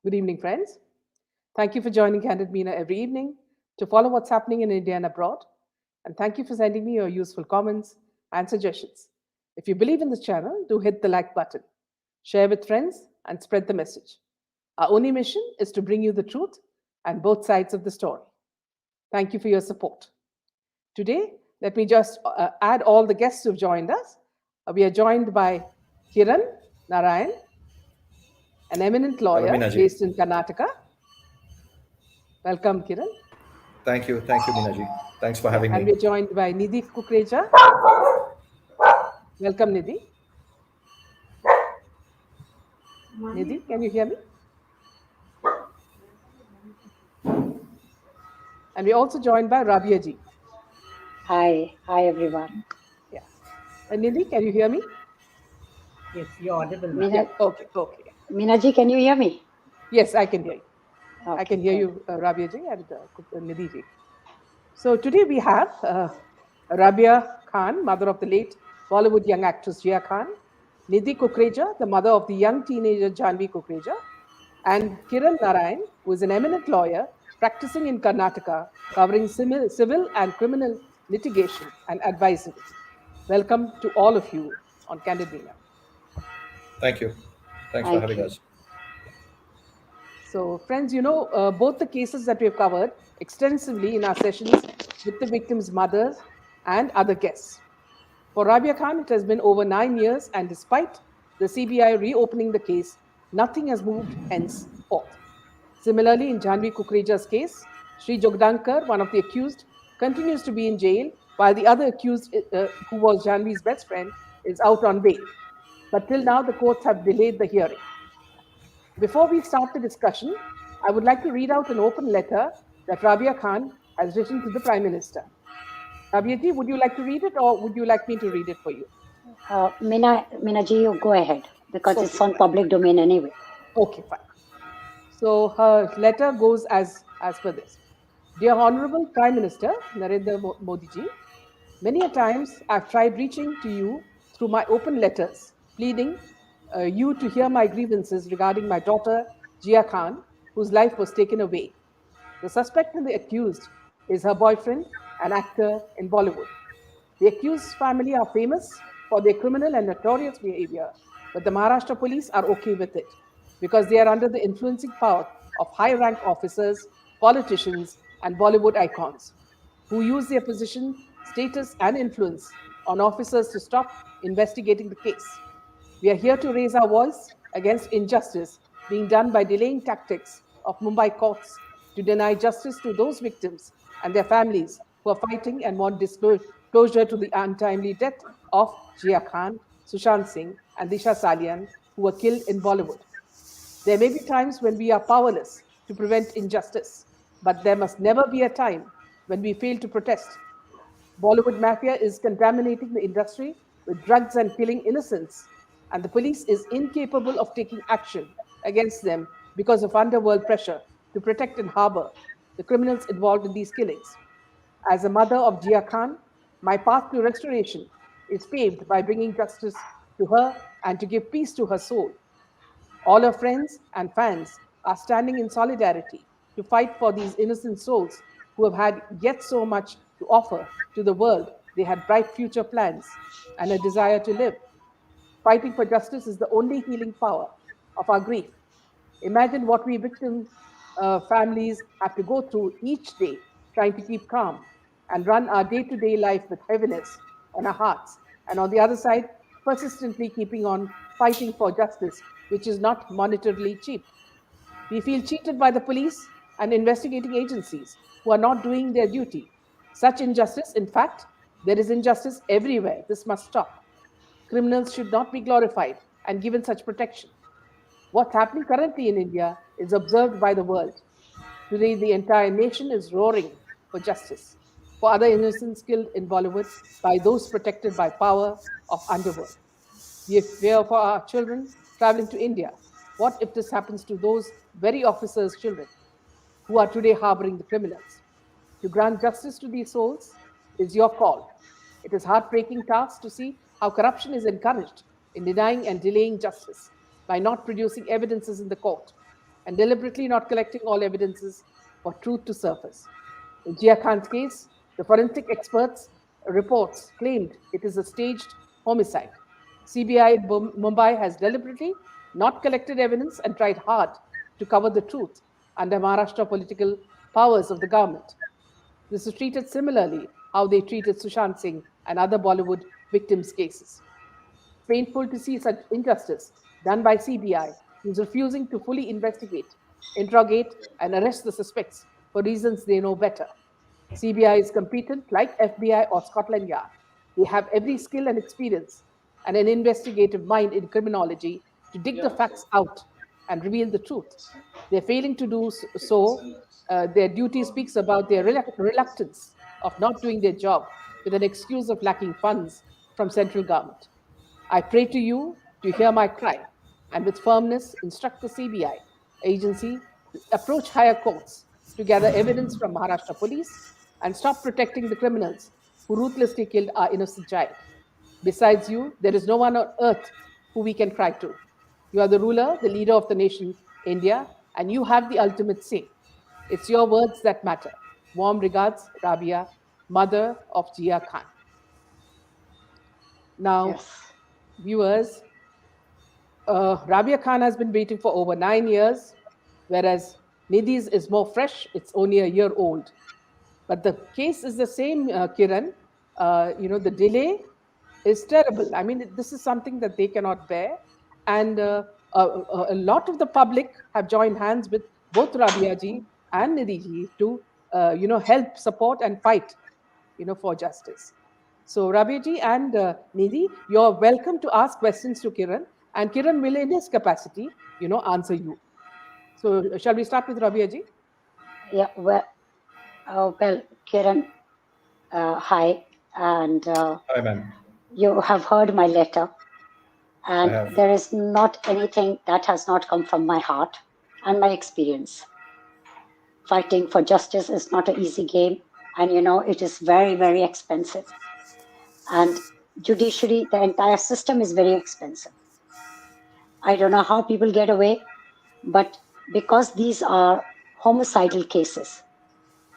Good evening, friends. Thank you for joining Candid Meena every evening to follow what's happening in India and abroad. And thank you for sending me your useful comments and suggestions. If you believe in this channel, do hit the like button, share with friends, and spread the message. Our only mission is to bring you the truth and both sides of the story. Thank you for your support. Today, let me just add all the guests who've joined us. We are joined by Kieran Narayan, an eminent lawyer Minaji. based in Karnataka. Welcome, Kiran. Thank you, Minaji. Thanks for Yeah, having and me. we're joined by Nidhi Kukreja. Welcome, Nidhi. Nidhi, can you hear me? And we're also joined by Rabia ji. Hi everyone. Yeah. And Nidhi, can you hear me? Yes, you're audible now. Meena, Yeah, okay. Meenaji, can you hear me? Yes, I can hear you. I can Okay, hear good. you, Rabia ji and Nidhi ji. So today we have Rabia Khan, mother of the late Bollywood young actress Jia Khan, Nidhi Kukreja, the mother of the young teenager Janvi Kukreja, and Kiran Narayan, who is an eminent lawyer practicing in Karnataka, covering civil and criminal litigation and advisory. Welcome to all of you on Candid Meena. Thank you. Thanks for Thank having you. us. So, friends, both the cases that we've covered extensively in our sessions with the victims' mothers and other guests. For Rabia Khan, it has been over 9 years, and despite the CBI reopening the case, nothing has moved henceforth. Similarly, in Janvi Kukreja's case, Sri Jogdankar, one of the accused, continues to be in jail, while the other accused, who was Janvi's best friend, is out on bail. But till now, the courts have delayed the hearing. Before we start the discussion, I would like to read out an open letter that Rabia Khan has written to the Prime Minister. Rabia ji, would you like to read it or would you like me to read it for you? Meenaji, you go ahead because Okay, it's on public domain anyway. okay, fine. So her letter goes as per this. Dear Honorable Prime Minister Narendra Modi ji, many a times I've tried reaching to you through my open letters, pleading you to hear my grievances regarding my daughter Jia Khan, whose life was taken away. The suspect and the accused is her boyfriend, an actor in Bollywood. The accused's family are famous for their criminal and notorious behavior, but the Maharashtra police are okay with it because they are under the influencing power of high rank officers, politicians, and Bollywood icons who use their position, status, and influence on officers to stop investigating the case. We are here to raise our voice against injustice being done by delaying tactics of Mumbai courts to deny justice to those victims and their families who are fighting and want closure to the untimely death of Jia Khan, Sushant Singh, and Disha Salian, who were killed in Bollywood. There may be times when we are powerless to prevent injustice, but there must never be a time when we fail to protest. Bollywood mafia is contaminating the industry with drugs and killing innocents, and the police is incapable of taking action against them because of underworld pressure to protect and harbor the criminals involved in these killings. As a mother of Jia Khan, my path to restoration is paved by bringing justice to her and to give peace to her soul. All her friends and fans are standing in solidarity to fight for these innocent souls who have had yet so much to offer to the world. They had bright future plans and a desire to live. Fighting for justice is the only healing power of our grief. Imagine what we victim families have to go through each day trying to keep calm and run our day to day life with heaviness on our hearts. And on the other side, persistently keeping on fighting for justice, which is not monetarily cheap. We feel cheated by the police and investigating agencies who are not doing their duty. Such injustice, in fact, there is injustice everywhere. This must stop. Criminals should not be glorified and given such protection. What's happening currently in India is observed by the world. Today, the entire nation is roaring for justice for other innocents killed in Bollywood by those protected by power of underworld. We fear for our children traveling to India. What if this happens to those very officers' children who are today harboring the criminals? To grant justice to these souls is your call. It is heartbreaking task to see how corruption is encouraged in denying and delaying justice by not producing evidences in the court and deliberately not collecting all evidences for truth to surface. In Jia Khan's case, the forensic experts' reports claimed it is a staged homicide. CBI in Mumbai has deliberately not collected evidence and tried hard to cover the truth under Maharashtra political powers of the government. This is treated similarly how they treated Sushant Singh and other Bollywood victims' cases. It's painful to see such injustice done by CBI, who's refusing to fully investigate, interrogate, and arrest the suspects for reasons they know better. CBI is competent like FBI or Scotland Yard. They have every skill and experience and an investigative mind in criminology to dig the facts out and reveal the truth. They're failing to do so. Their duty speaks about their reluctance of not doing their job with an excuse of lacking funds from central government. I pray to you to hear my cry and with firmness instruct the CBI agency to approach higher courts to gather evidence from Maharashtra police and stop protecting the criminals who ruthlessly killed our innocent child. Besides you, there is no one on earth who we can cry to. You are the ruler, the leader of the nation, India, and you have the ultimate say. It's your words that matter. Warm regards, Rabia, mother of Jia Khan. Now, Yes. viewers, Rabia Khan has been waiting for over 9 years, whereas Nidhi's is more fresh, it's only a year old. But the case is the same, Kiran. The delay is terrible. I mean, this is something that they cannot bear. And a lot of the public have joined hands with both Rabia ji and Nidhi ji to, help, support, and fight, for justice. So, Rabia ji and Nidhi, you're welcome to ask questions to Kiran, and Kiran will, in his capacity, answer you. So, shall we start with Rabia ji? Yeah. Well, Kiran, hi, and Hi, ma'am. you have heard my letter, I and have. there is not anything that has not come from my heart and my experience. Fighting for justice is not an easy game, and it is very, very expensive. And judiciary, the entire system is very expensive. I don't know how people get away, but because these are homicidal cases,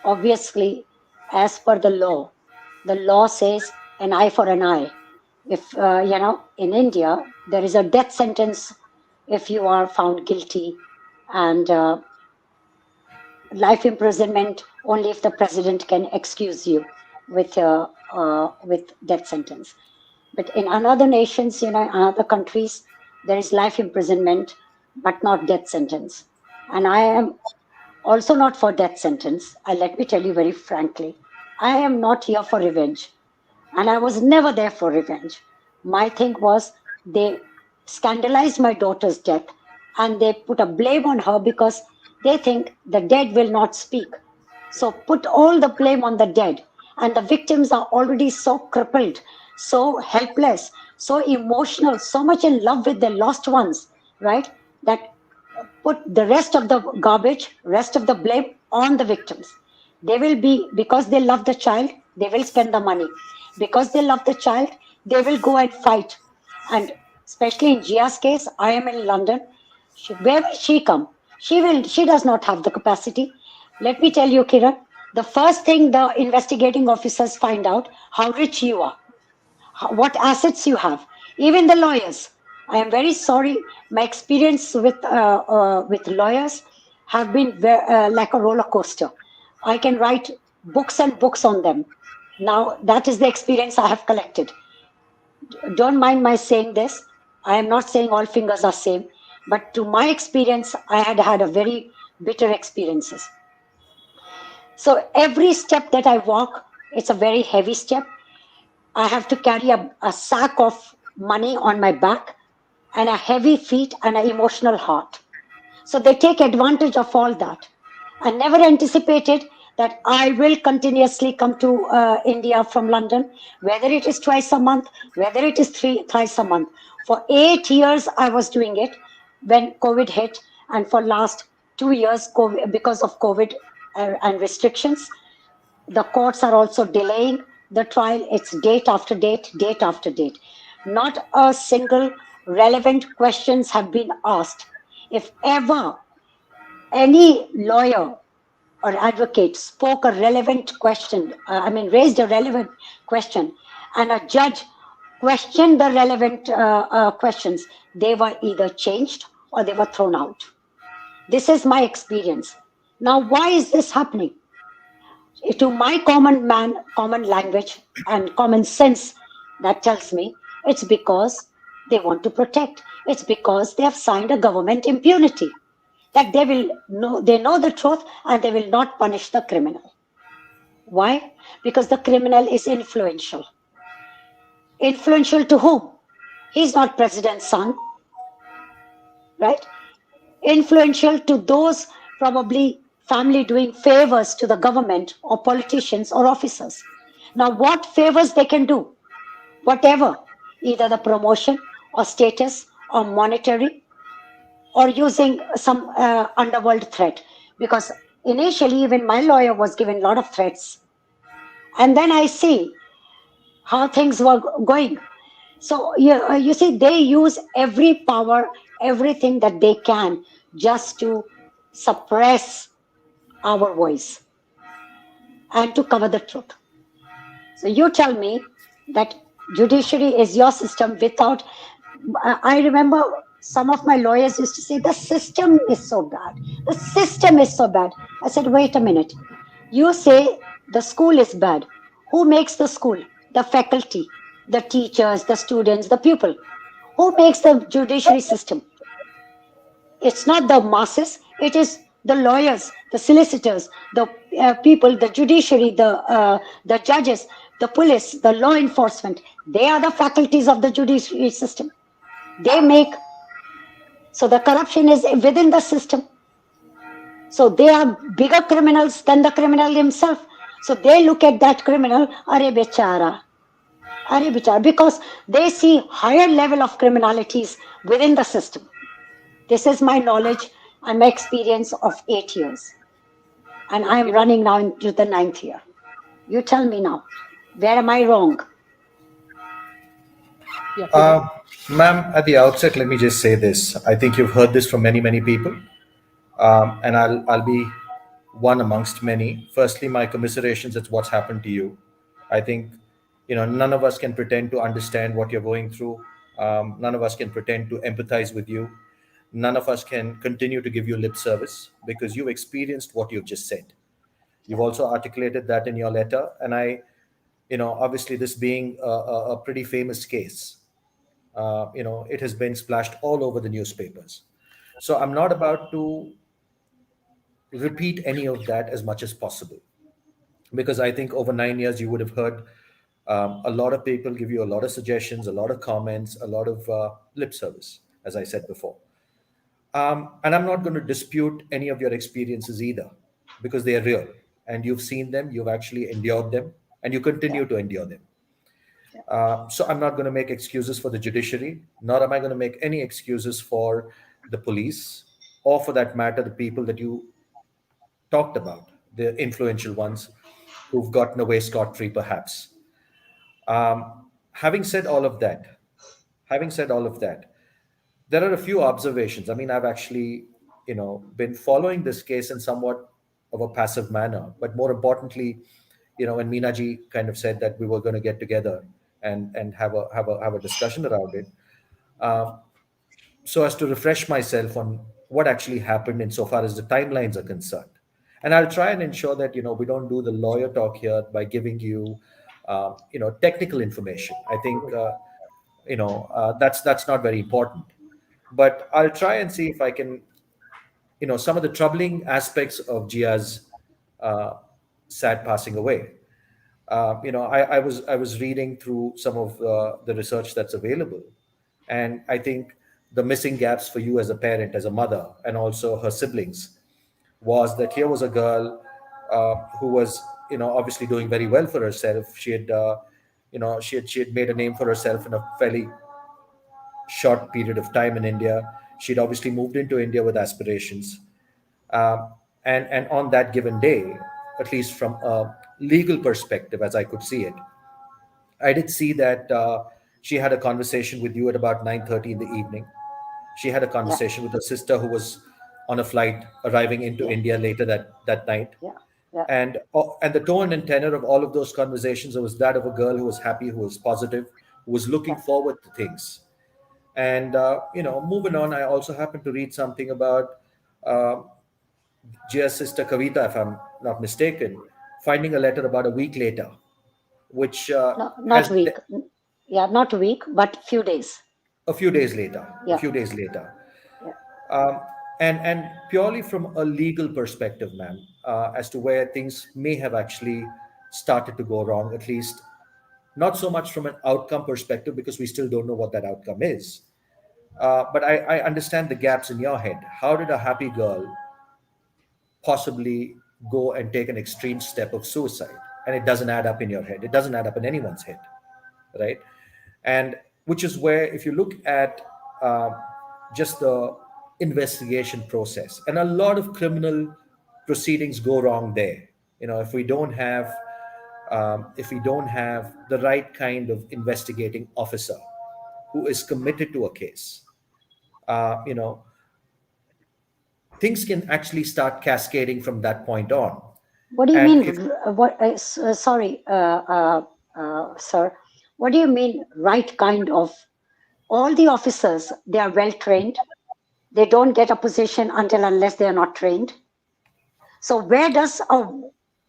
obviously, as per the law says an eye for an eye. If, in India, there is a death sentence if you are found guilty, and life imprisonment only if the president can excuse you with death sentence. But in other nations, in other countries, there is life imprisonment, but not death sentence. And I am also not for death sentence. Let me tell you very frankly, I am not here for revenge. And I was never there for revenge. My thing was they scandalized my daughter's death and they put a blame on her because they think the dead will not speak. So put all the blame on the dead. And the victims are already so crippled, so helpless, so emotional, so much in love with their lost ones, right? That put the rest of the garbage, rest of the blame on the victims. They will be, because they love the child, they will spend the money. Because they love the child, they will go and fight. And especially in Gia's case, I am in London. Where will she come? She does not have the capacity. Let me tell you, Kiran, the first thing the investigating officers find out how rich you are, what assets you have, even the lawyers. I am very sorry. My experience with lawyers have been like a roller coaster. I can write books and books on them. Now that is the experience I have collected. Don't mind my saying this. I am not saying all fingers are same, but to my experience, I had a very bitter experiences. So every step that I walk, it's a very heavy step. I have to carry a sack of money on my back and a heavy feet and an emotional heart. So they take advantage of all that. I never anticipated that I will continuously come to India from London, whether it is twice a month, whether it is thrice a month. For 8 years, I was doing it when COVID hit, and for last 2 years, because of COVID and restrictions, the courts are also delaying the trial. It's date after date, date after date. Not a single relevant questions have been asked. If ever any lawyer or advocate spoke a relevant question, raised a relevant question, and a judge questioned the relevant questions, they were either changed or they were thrown out. This is my experience. Now, why is this happening? To my common man, common language, and common sense, that tells me it's because they want to protect. It's because they have signed a government impunity that they know the truth and they will not punish the criminal. Why? Because the criminal is influential. Influential to whom? He's not president's son, right? Influential to those probably family doing favors to the government or politicians or officers. Now, what favors they can do? Whatever, either the promotion or status or monetary or using some underworld threat. Because initially, even my lawyer was given a lot of threats. And then I see how things were going. So you see, they use every power, everything that they can just to suppress our voice and to cover the truth. So you tell me that judiciary is your system without. I remember some of my lawyers used to say the system is so bad. The system is so bad. I said, wait a minute. You say the school is bad. Who makes the school? The faculty, the teachers, the students, the pupil. Who makes the judiciary system? It's not the masses, it is the lawyers, the solicitors, the people, the judiciary, the judges, the police, the law enforcement. They are the faculties of the judiciary system. They make, so the corruption is within the system. So they are bigger criminals than the criminal himself. So they look at that criminal, are bechara, because they see higher level of criminalities within the system. This is my knowledge and my experience of 8 years. And I'm running now into the ninth year. You tell me now, where am I wrong? Yeah, Kieran. Ma'am, at the outset, let me just say this. I think you've heard this from many, many people, and I'll be one amongst many. Firstly, my commiserations at what's happened to you. I think, none of us can pretend to understand what you're going through. None of us can pretend to empathize with you. None of us can continue to give you lip service because you've experienced what you've just said. You've Yeah, also articulated that in your letter, and obviously, this being a pretty famous case, it has been splashed all over the newspapers. So I'm not about to repeat any of that as much as possible because I think over 9 years you would have heard a lot of people give you a lot of suggestions, a lot of comments, a lot of lip service, as I said before. And I'm not going to dispute any of your experiences either because they are real and you've seen them, you've actually endured them, and you yeah, continue to endure them. yeah, So I'm not going to make excuses for the judiciary, nor am I going to make any excuses for the police, or for that matter, the people that you talked about, the influential ones who've gotten away scot free, perhaps. Having said all of that, having said all of that, there are a few observations. I mean, I've actually, been following this case in somewhat of a passive manner, but more importantly, when Meenaji kind of said that we were going to get together and have a discussion around it, uh, so as to refresh myself on what actually happened insofar as the timelines are concerned. And I'll try and ensure that we don't do the lawyer talk here by giving you technical information. I think that's not very important. But I'll try and see if I can some of the troubling aspects of Gia's uh, sad passing away. I was reading through some of the research that's available, and I think the missing gaps for you as a parent, as a mother, and also her siblings, was that here was a girl who was, obviously doing very well for herself. She had made a name for herself in a fairly short period of time in India. She'd obviously moved into India with aspirations, and on that given day, at least from a legal perspective, as I could see it, I did see that she had a conversation with you at about 9:30 in the evening. She had a yeah, conversation with her sister, who was on a flight arriving into Yeah. India later that night. Yeah. Yeah. And the tone and tenor of all of those conversations was that of a girl who was happy, who was positive, who was looking Yeah. forward to things. And moving on, I also happened to read something about uh, Jia's sister Kavita, if I'm not mistaken, finding a letter about a week later, which No, has not week. Yeah, not week, but few days. a few days later, a Yeah. few days later. Yeah. Um, and purely from a legal perspective, ma'am, as to where things may have actually started to go wrong, at least not so much from an outcome perspective, because we still don't know what that outcome is. But I understand the gaps in your head. How did a happy girl possibly go and take an extreme step of suicide? And it doesn't add up in your head. It doesn't add up in anyone's head, right? And which is where, if you look at um, just the investigation process, and a lot of criminal proceedings go wrong there. If we don't have the right kind of investigating officer who is committed to a case, uh, you know, things can actually start cascading from that point on. What do you And mean? if What? Sorry, sir. What do you mean? Right kind of? All the officers, they are well trained. They don't get a position until unless they are not trained. So where does a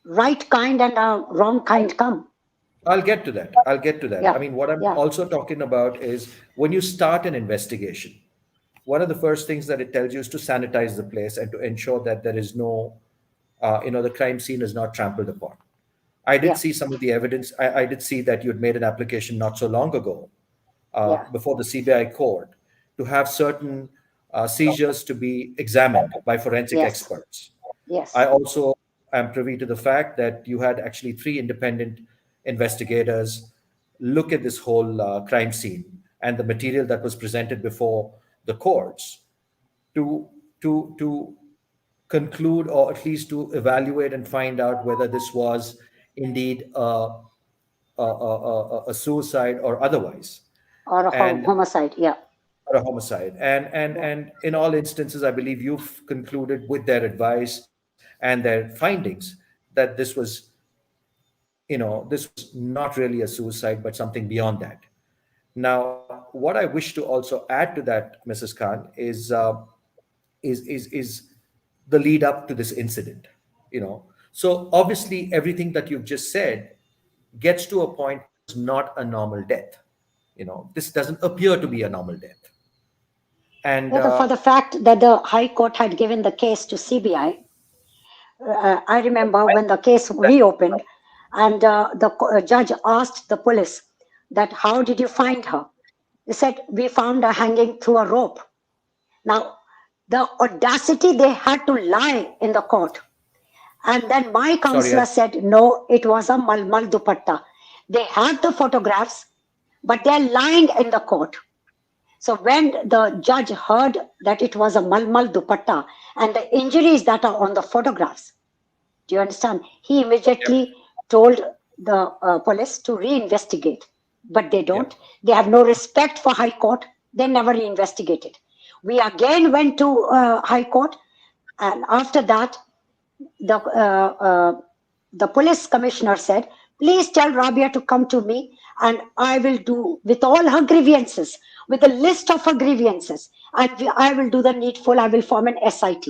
right kind and a wrong kind come? I'll get to that. I'll get to that. I Yeah. mean, what I'm Yeah. also talking about is when you start an investigation, one of the first things that it tells you is to sanitize the place and to ensure that there is no, the crime scene is not trampled upon. I did Yeah. see some of the evidence. I did see that you had made an application not so long ago Yeah. before the CBI court to have certain seizures to be examined by forensic Yes. experts. I Yes. also am privy to the fact that you had actually three independent investigators look at this whole crime scene and the material that was presented before the courts to to conclude, or at least to evaluate and find out whether this was indeed a suicide or otherwise, Or a and homicide. Yeah. or a homicide. Yeah. And in all instances, I believe you've concluded with their advice and their findings that this was not really a suicide, but something beyond that. Now, what I wish to also add to that, Mrs. Khan, is the lead up to this incident. So obviously, everything that you've just said gets to a point which is not a normal death. This doesn't appear to be a normal death. And Yeah, for the fact that the High Court had given the case to CBI, I remember when the case reopened, and the judge asked the police that how did you find her? They said we found her hanging through a rope. Now, the audacity they had to lie in the court. And then my sorry, counselor said, no, it was a malmal dupatta. They have the photographs, but they're lying in the court. So when the judge heard that it was a malmal dupatta and the injuries that are on the photographs, do you understand? He yep, immediately told the police to reinvestigate, but they yep, don't. They have no respect for High Court. They never reinvestigated. We again went to High Court, and after that, the the police commissioner said, "Please tell Rabia to come to me, and I will do with all her grievances, with a list of her grievances, and I will do the needful. I will form an SIT."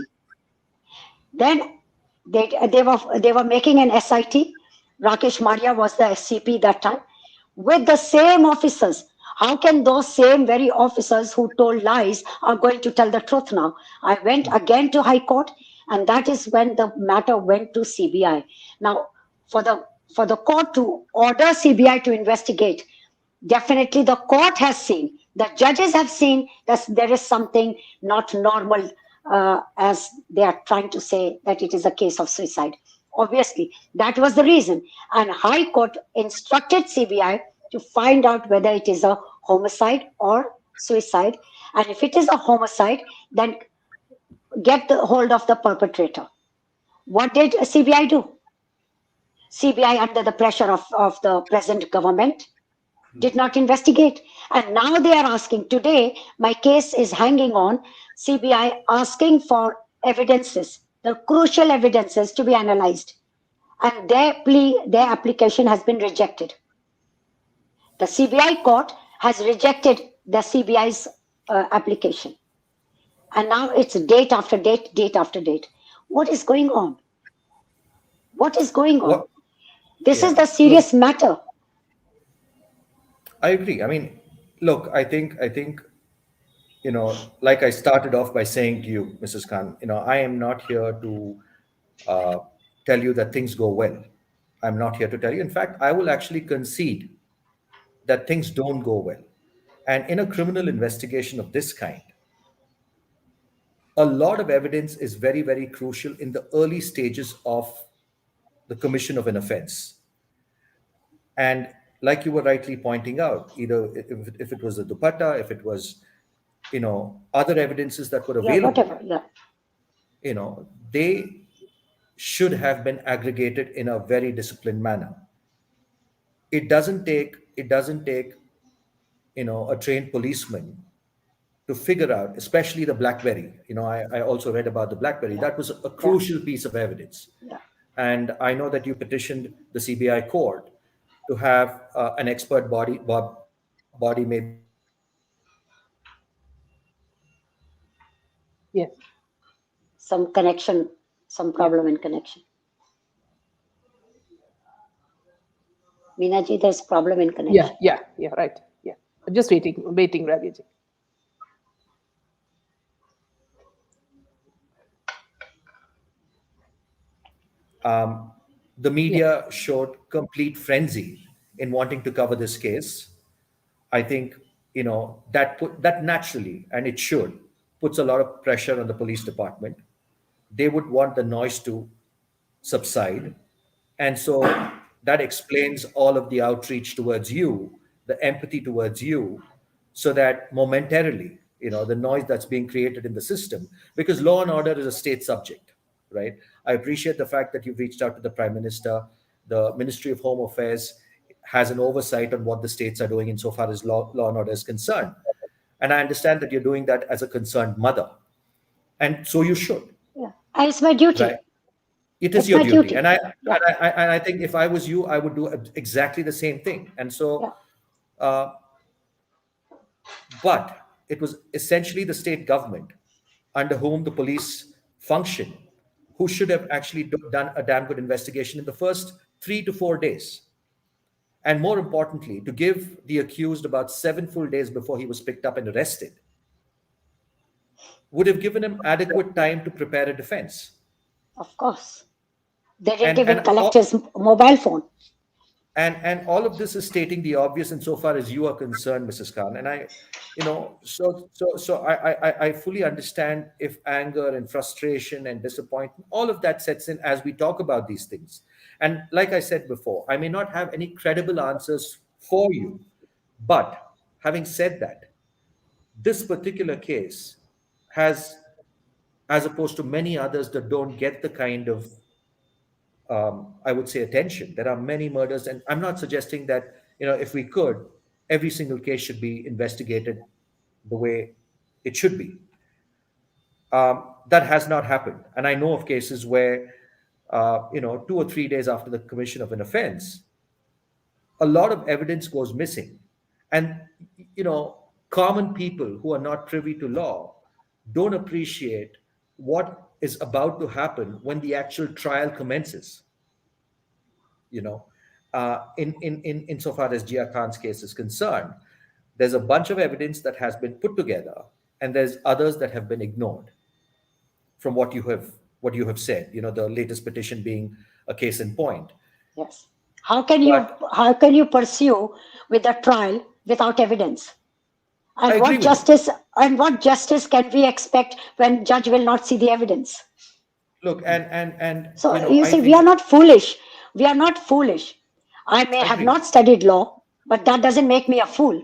Then they were making an SIT. Rakesh Maria was the SCP that time with the same officers. How can those same very officers who told lies are going to tell the truth now? I went again to High Court, and that is when the matter went to CBI. Now, for the for the court to order CBI to investigate, definitely the court has seen, the judges have seen that there is something not normal, as they are trying to say that it is a case of suicide. Obviously, that was the reason. And High Court instructed CBI to find out whether it is a homicide or suicide. And if it is a homicide, then get the hold of the perpetrator. What did CBI do? CBI, under the pressure of the present government, did not investigate. And now they are asking, today, my case is hanging on CBI asking for evidences, the crucial evidences to be analyzed, and their plea, their application has been rejected. The CBI court has rejected the CBI's application. And now it's date after date, date after date. What is going on? What is going on? What? This is Yeah. the Look, serious matter. I agree. I mean, look, I think, like I started off by saying to you, Mrs. Khan, I am not here to uh, tell you that things go well. I'm not here to tell you. In fact, I will actually concede that things don't go well. And in a criminal investigation of this kind, a lot of evidence is very, very crucial in the early stages of the commission of an offense. And like you were rightly pointing out, either if it was the dupatta, if it was, other evidences that were Yeah, available, whatever. Yeah, they should have been aggregated in a very disciplined manner. It doesn't take a trained policeman to figure out, especially the BlackBerry. I also read about the BlackBerry. yeah, That was a yeah, crucial piece of evidence. yeah. And I know that you petitioned the CBI court to have an expert body maybe examine that BlackBerry and Yes. Some connection, some Yeah. problem in connection. Meenaji, there's problem in Yeah. connection. Yeah. Yeah. Right. Yeah. I'm just waiting, Rabiya. um, the Yes. media showed complete frenzy in wanting to cover this case. I think that naturally, and it should, puts a lot of pressure on the police department. They would want the noise to subside, and so that explains all of the outreach towards you, the empathy towards you, so that momentarily, the noise that's being created in the system, because law and order is a state subject, right? I appreciate the fact that you've reached out to the Prime Minister. The Ministry of Home Affairs has an oversight on what the states are doing insofar as law and order is concerned. And I understand that you're doing that as a concerned mother. And so you should, Yeah, and it's my duty. right? It is It's your my duty. duty. And I, Yeah, and I think if I was you, I would do exactly the same thing. And so, yeah, uh, but it was essentially the state government under whom the police function who should have actually done a damn good investigation in the first 3 to 4 days. And more importantly, to give the accused about 7 full days before he was picked up and arrested would have given him adequate time to prepare a defense. of course. They didn't And even and collect all, his mobile phone. and all of this is stating the obvious insofar as you are concerned, Mrs. Khan. And I, I fully understand if anger and frustration and disappointment, all of that sets in as we talk about these things. And like I said before, I may not have any credible answers for you, but having said that, this particular case has, as opposed to many others that don't get the kind of, I would say, attention. There are many murders, and I'm not suggesting that, if we could, every single case should be investigated the way it should be. That has not happened. And I know of cases where, 2 or 3 days after the commission of an offense, a lot of evidence goes missing. And, you know, common people who are not privy to law don't appreciate what is about to happen when the actual trial commences. You know, insofar as Jia Khan's case is concerned, there's a bunch of evidence that has been put together, and there's others that have been ignored from what you have said. The latest petition being a case in point. Yes. How can you But how can you pursue with a trial without evidence? I And agree what with you. justice and what justice can we expect when judge will not see the evidence? Look, and So you I see, we think are not foolish. We are not foolish. I may have agree. not studied law, but that doesn't make me a fool.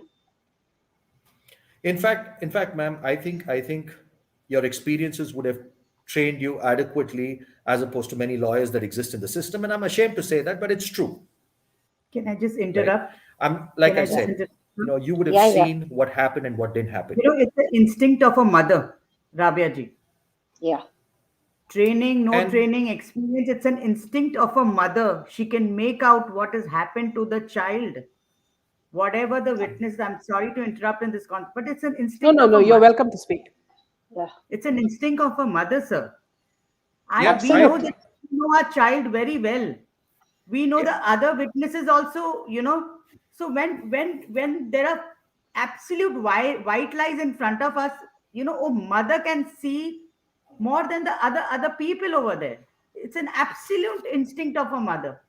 In fact, ma'am, I think your experiences would have trained you adequately as opposed to many lawyers that exist in the system. And I'm ashamed to say that, but it's true, Can I just right? interrupt? I'm Can like I I just Yeah, said, interrupt? you would have yeah, yeah, seen what happened and what didn't happen. It's the instinct of a mother, Rabia ji. yeah. Training, no And training, experience. It's an instinct of a mother. She can make out what has happened to the child. Whatever the witness, I'm sorry to interrupt in this context, but it's an No, instinct no, of no. a You're mother. welcome to speak. Yeah, It's an instinct of a mother, sir. yeah, We know absolutely. that we know our child very well. We know yeah, the other witnesses also, So when there are absolute white lies in front of us, a mother can see more than the other people over there. It's an absolute instinct of a mother.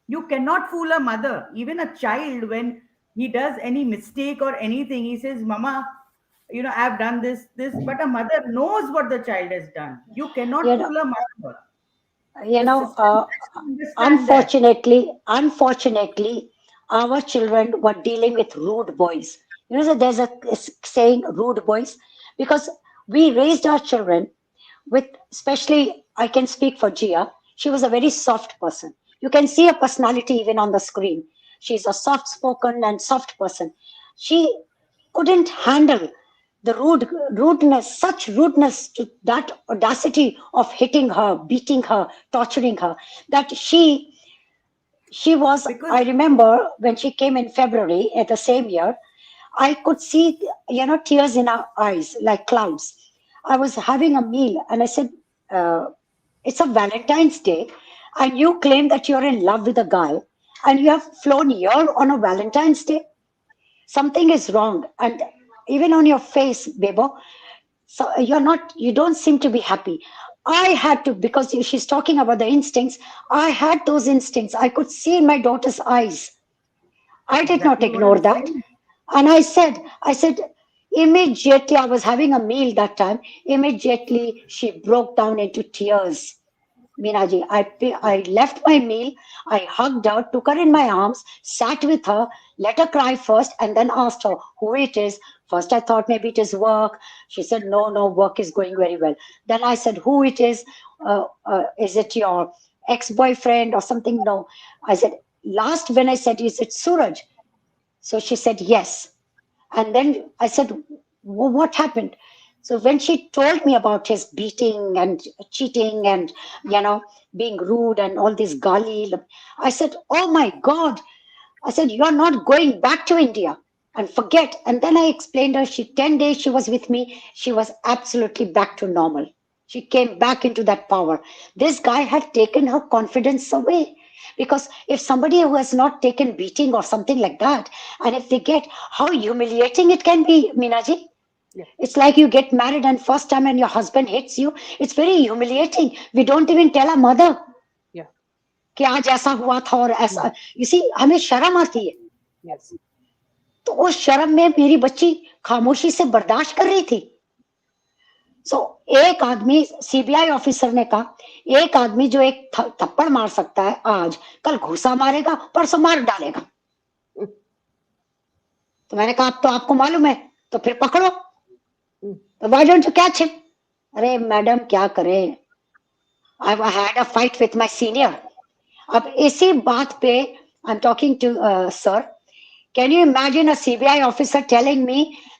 You cannot fool a mother. Even a child, when he does any mistake or anything, he says, Mama, I've done this, but a mother knows what the child has done. You cannot You know, fool a mother. you The know, system has to understand that. unfortunately, our children were dealing with rude boys. So there's a saying, rude boys, because we raised our children with, especially, I can speak for Gia. She was a very soft person. You can see her personality even on the screen. She's a soft spoken and soft person. She couldn't handle the rudeness, such rudeness, to that audacity of hitting her, beating her, torturing her, that she was, I Because remember when she came in February at the same year, I could see, tears in her eyes like clouds. I was having a meal and I said, uh, it's a Valentine's Day, and you claim that you're in love with a guy, and you have flown here on a Valentine's Day. Something is wrong. And even on your face, Bebo, so you don't seem to be happy. I had to, because she's talking about the instincts. I had those instincts. I could see in my daughter's eyes. I did not exactly what ignore I'm that. saying. And I said, immediately, I was having a meal that time. Immediately, she broke down into tears. Meenaji, I left my meal. I hugged her, took her in my arms, sat with her, let her cry first, and then asked her who it is. First, I thought maybe it is work. She said, no, no, work is going very well. Then I said, who it is? Is it your ex boyfriend or something? No. I said, last when I said, is it Suraj? So she said, yes. And then I said, What happened? So when she told me about his beating and cheating and, being rude and all this gali, I said, Oh my God. I said, You're not going back to India and forget. And then I explained her, 10 days she was with me, she was absolutely back to normal. She came back into that power. This guy had taken her confidence away. Because if somebody who has not taken beating or something like that, and if they get, how humiliating it can be, Minaji. Yeah, It's like you get married and first time and your husband hits you. It's very humiliating. We don't even tell our mother yeah, कि आज ऐसा हुआ था और mm, ऐसा. You see, हमें शर्म आती है. yes. तो उस शर्म में मेरी बच्ची खामोशी से बर्दाश्त कर रही थी. सो एक आदमी, सीबीआई ऑफिसर ने कहा, एक आदमी जो एक थप्पड़ मार सकता है आज, कल घूसा मारेगा, परसों मार डालेगा. Mm, तो मैंने कहा, अब तो आपको मालूम है, तो फिर पकड़ो. mm. तो why don't you catch him? अरे मैडम क्या करें, I had a fight with my senior. अब इसी बात पे I am talking to sir. Can you imagine a CBI officer telling me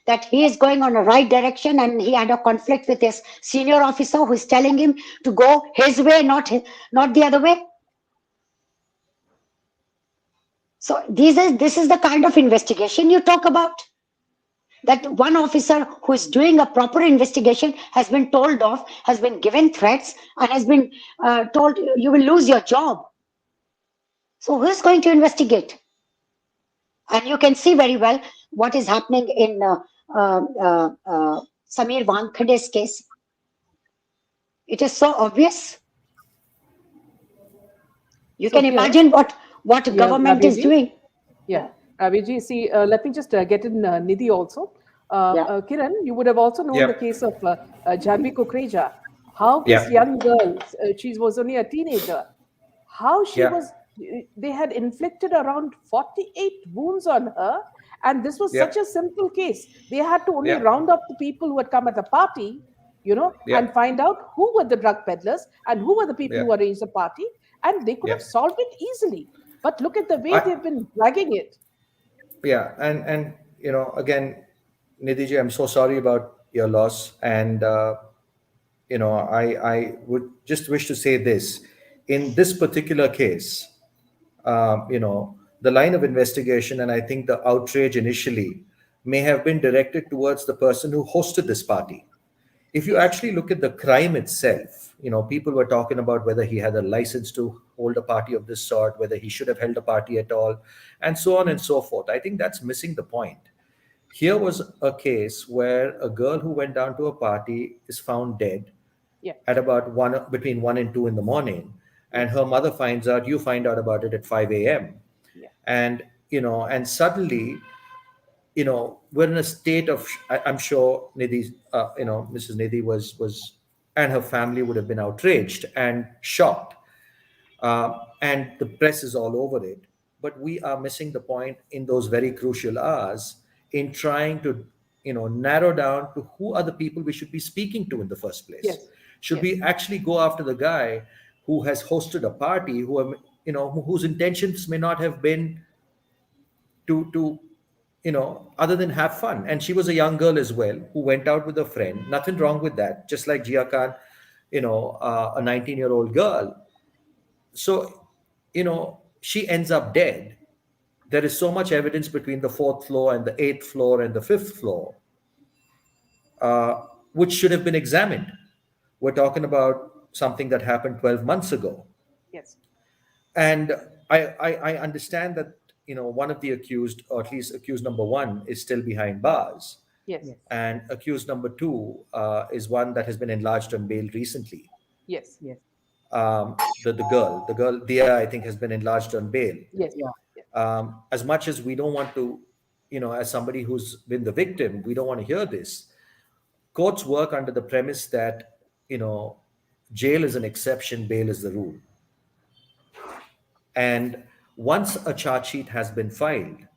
that he is going on a right direction and he had a conflict with his senior officer who is telling him to go his way, not the other way? So this is the kind of investigation you talk about. That one officer who is doing a proper investigation has been told off, has been given threats, and has been told you will lose your job. So who is going to investigate? And you can see very well what is happening in Samir Wankhade's case. It is so obvious. You So can here, imagine what yeah, government is Rabiji. doing. Yeah, Yeah, Abhijit, see, let me just get in Nidhi also. yeah, Kiran, you would have also known the yeah, case of Janvi Kukreja. How this yeah, young girl, she was only a teenager, how she yeah, was, they had inflicted around 48 wounds on her. And this was yeah, such a simple case. They had to only yeah, round up the people who had come at the party, yeah, and find out who were the drug peddlers and who were the people yeah, who arranged the party. And they could yeah. have solved it easily. But look at the way I, they've been dragging it. yeah, and again, Nidhi ji, I'm so sorry about your loss, and I would just wish to say this. In this particular case, the line of investigation, and I think the outrage initially may have been directed towards the person who hosted this party. If you Yes. actually look at the crime itself, people were talking about whether he had a license to hold a party of this sort, whether he should have held a party at all, and so on and so forth. I think that's missing the point. Here was a case where a girl who went down to a party is found dead Yeah. at about between 1 and 2 in the morning, and Yes. her mother finds out. You find out about it at 5 a.m. Yeah. And suddenly, we're in a state of. I'm sure Nidhi, Mrs. Nidhi and her family would have been outraged and shocked, and the press is all over it. But we are missing the point in those very crucial hours in trying to, narrow down to who are the people we should be speaking to in the first place. Yes. Should Yes. we actually go after the guy who has hosted a party, whose intentions may not have been to other than have fun. And she was a young girl as well who went out with a friend. Nothing wrong with that. Just like Jia Khan, a 19-year-old girl. So, she ends up dead. There is so much evidence between the fourth floor and the eighth floor and the fifth floor, uh, which should have been examined. We're talking about something that happened 12 months ago. Yes. And I understand that, one of the accused, or at least accused number one, is still behind bars. Yes. And accused number two is one that has been enlarged on bail recently. Yes. The girl Dia, I think, has been enlarged on bail. Yes. Yes. As much as we don't want to, as somebody who's been the victim, we don't want to hear this. Courts work under the premise that, you know, jail is an exception, bail is the rule. And once a charge sheet has been filed,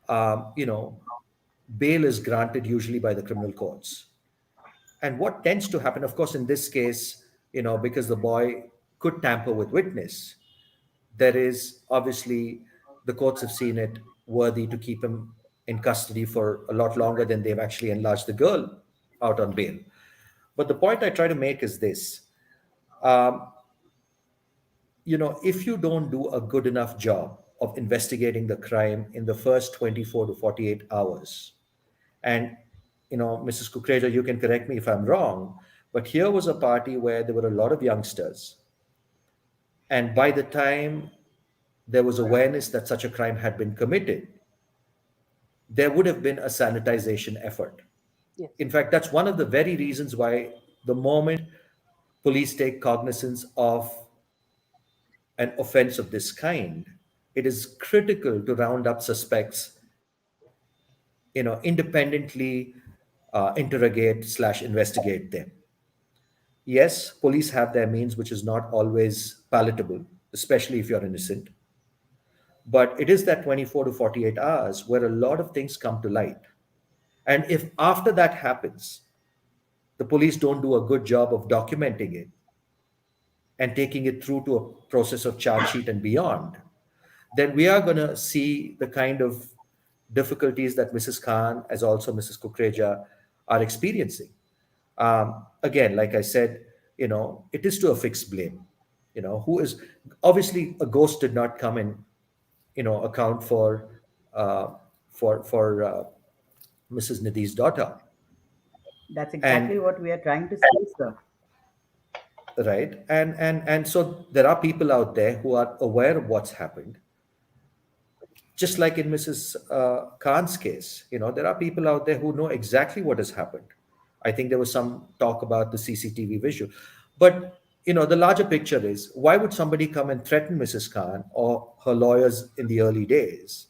um, you know, bail is granted usually by the criminal courts. And what tends to happen, of course, in this case, because the boy could tamper with witness, there is obviously, the courts have seen it worthy to keep him in custody for a lot longer than they've actually enlarged the girl out on bail. But the point I try to make is this: um, if you don't do a good enough job of investigating the crime in the first 24 to 48 hours, and Mrs. Kukreja, you can correct me if I'm wrong, but here was a party where there were a lot of youngsters, and by the time there was awareness that such a crime had been committed, there would have been a sanitization effort. Yes. In fact, that's one of the very reasons why, the moment police take cognizance of an offense of this kind, it is critical to round up suspects, independently interrogate/investigate them. Yes, police have their means, which is not always palatable, especially if you're innocent. But it is that 24 to 48 hours where a lot of things come to light. And if after that happens, the police don't do a good job of documenting it and taking it through to a process of charge sheet and beyond, then we are going to see the kind of difficulties that Mrs. Khan, as also Mrs. Kukreja, are experiencing. Again, like I said, it is to a fixed blame. Who is, obviously, a ghost did not come in, account uh, for Mrs. Nidhi's daughter. That's And exactly what we are trying to say, sir. right, and so there are people out there who are aware of what's happened, just like in Mrs. Khan's case. There are people out there who know exactly what has happened. I think there was some talk about the CCTV visual. But, the larger picture is, why would somebody come and threaten Mrs. Khan or her lawyers in the early days?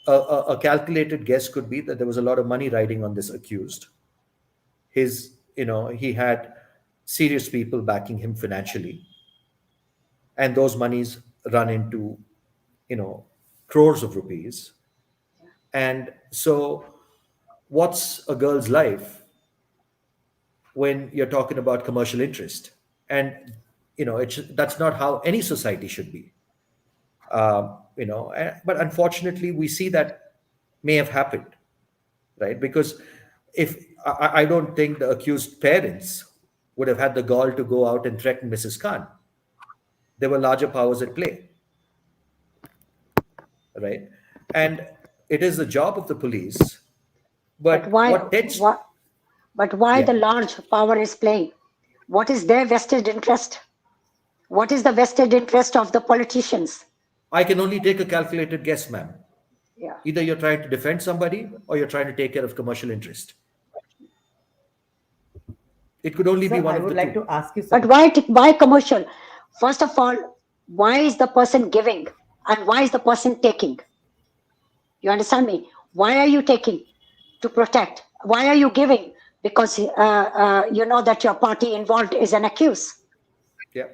A calculated guess could be that there was a lot of money riding on this accused. He had serious people backing him financially, and those monies run into, you know, crores of rupees. And so, what's a girl's life when you're talking about commercial interest? And that's not how any society should be. But unfortunately, we see that may have happened, right? Because if I don't think the accused parents would have had the gall to go out and threaten Mrs. Khan. There were larger powers at play, right? And it is the job of the police. But But why, what tends, why, but why yeah, the large power is playing? What is their vested interest? What is the vested interest of the politicians? I can only take a calculated guess, ma'am. Yeah. Either you're trying to defend somebody or you're trying to take care of commercial interest. It could only be Sir, one I of the would like two. to ask you But something. why commercial? First of all, why is the person giving and why is the person taking? You understand me? Why are you taking to protect? Why are you giving? Because you know that your party involved is an accused. Yeah,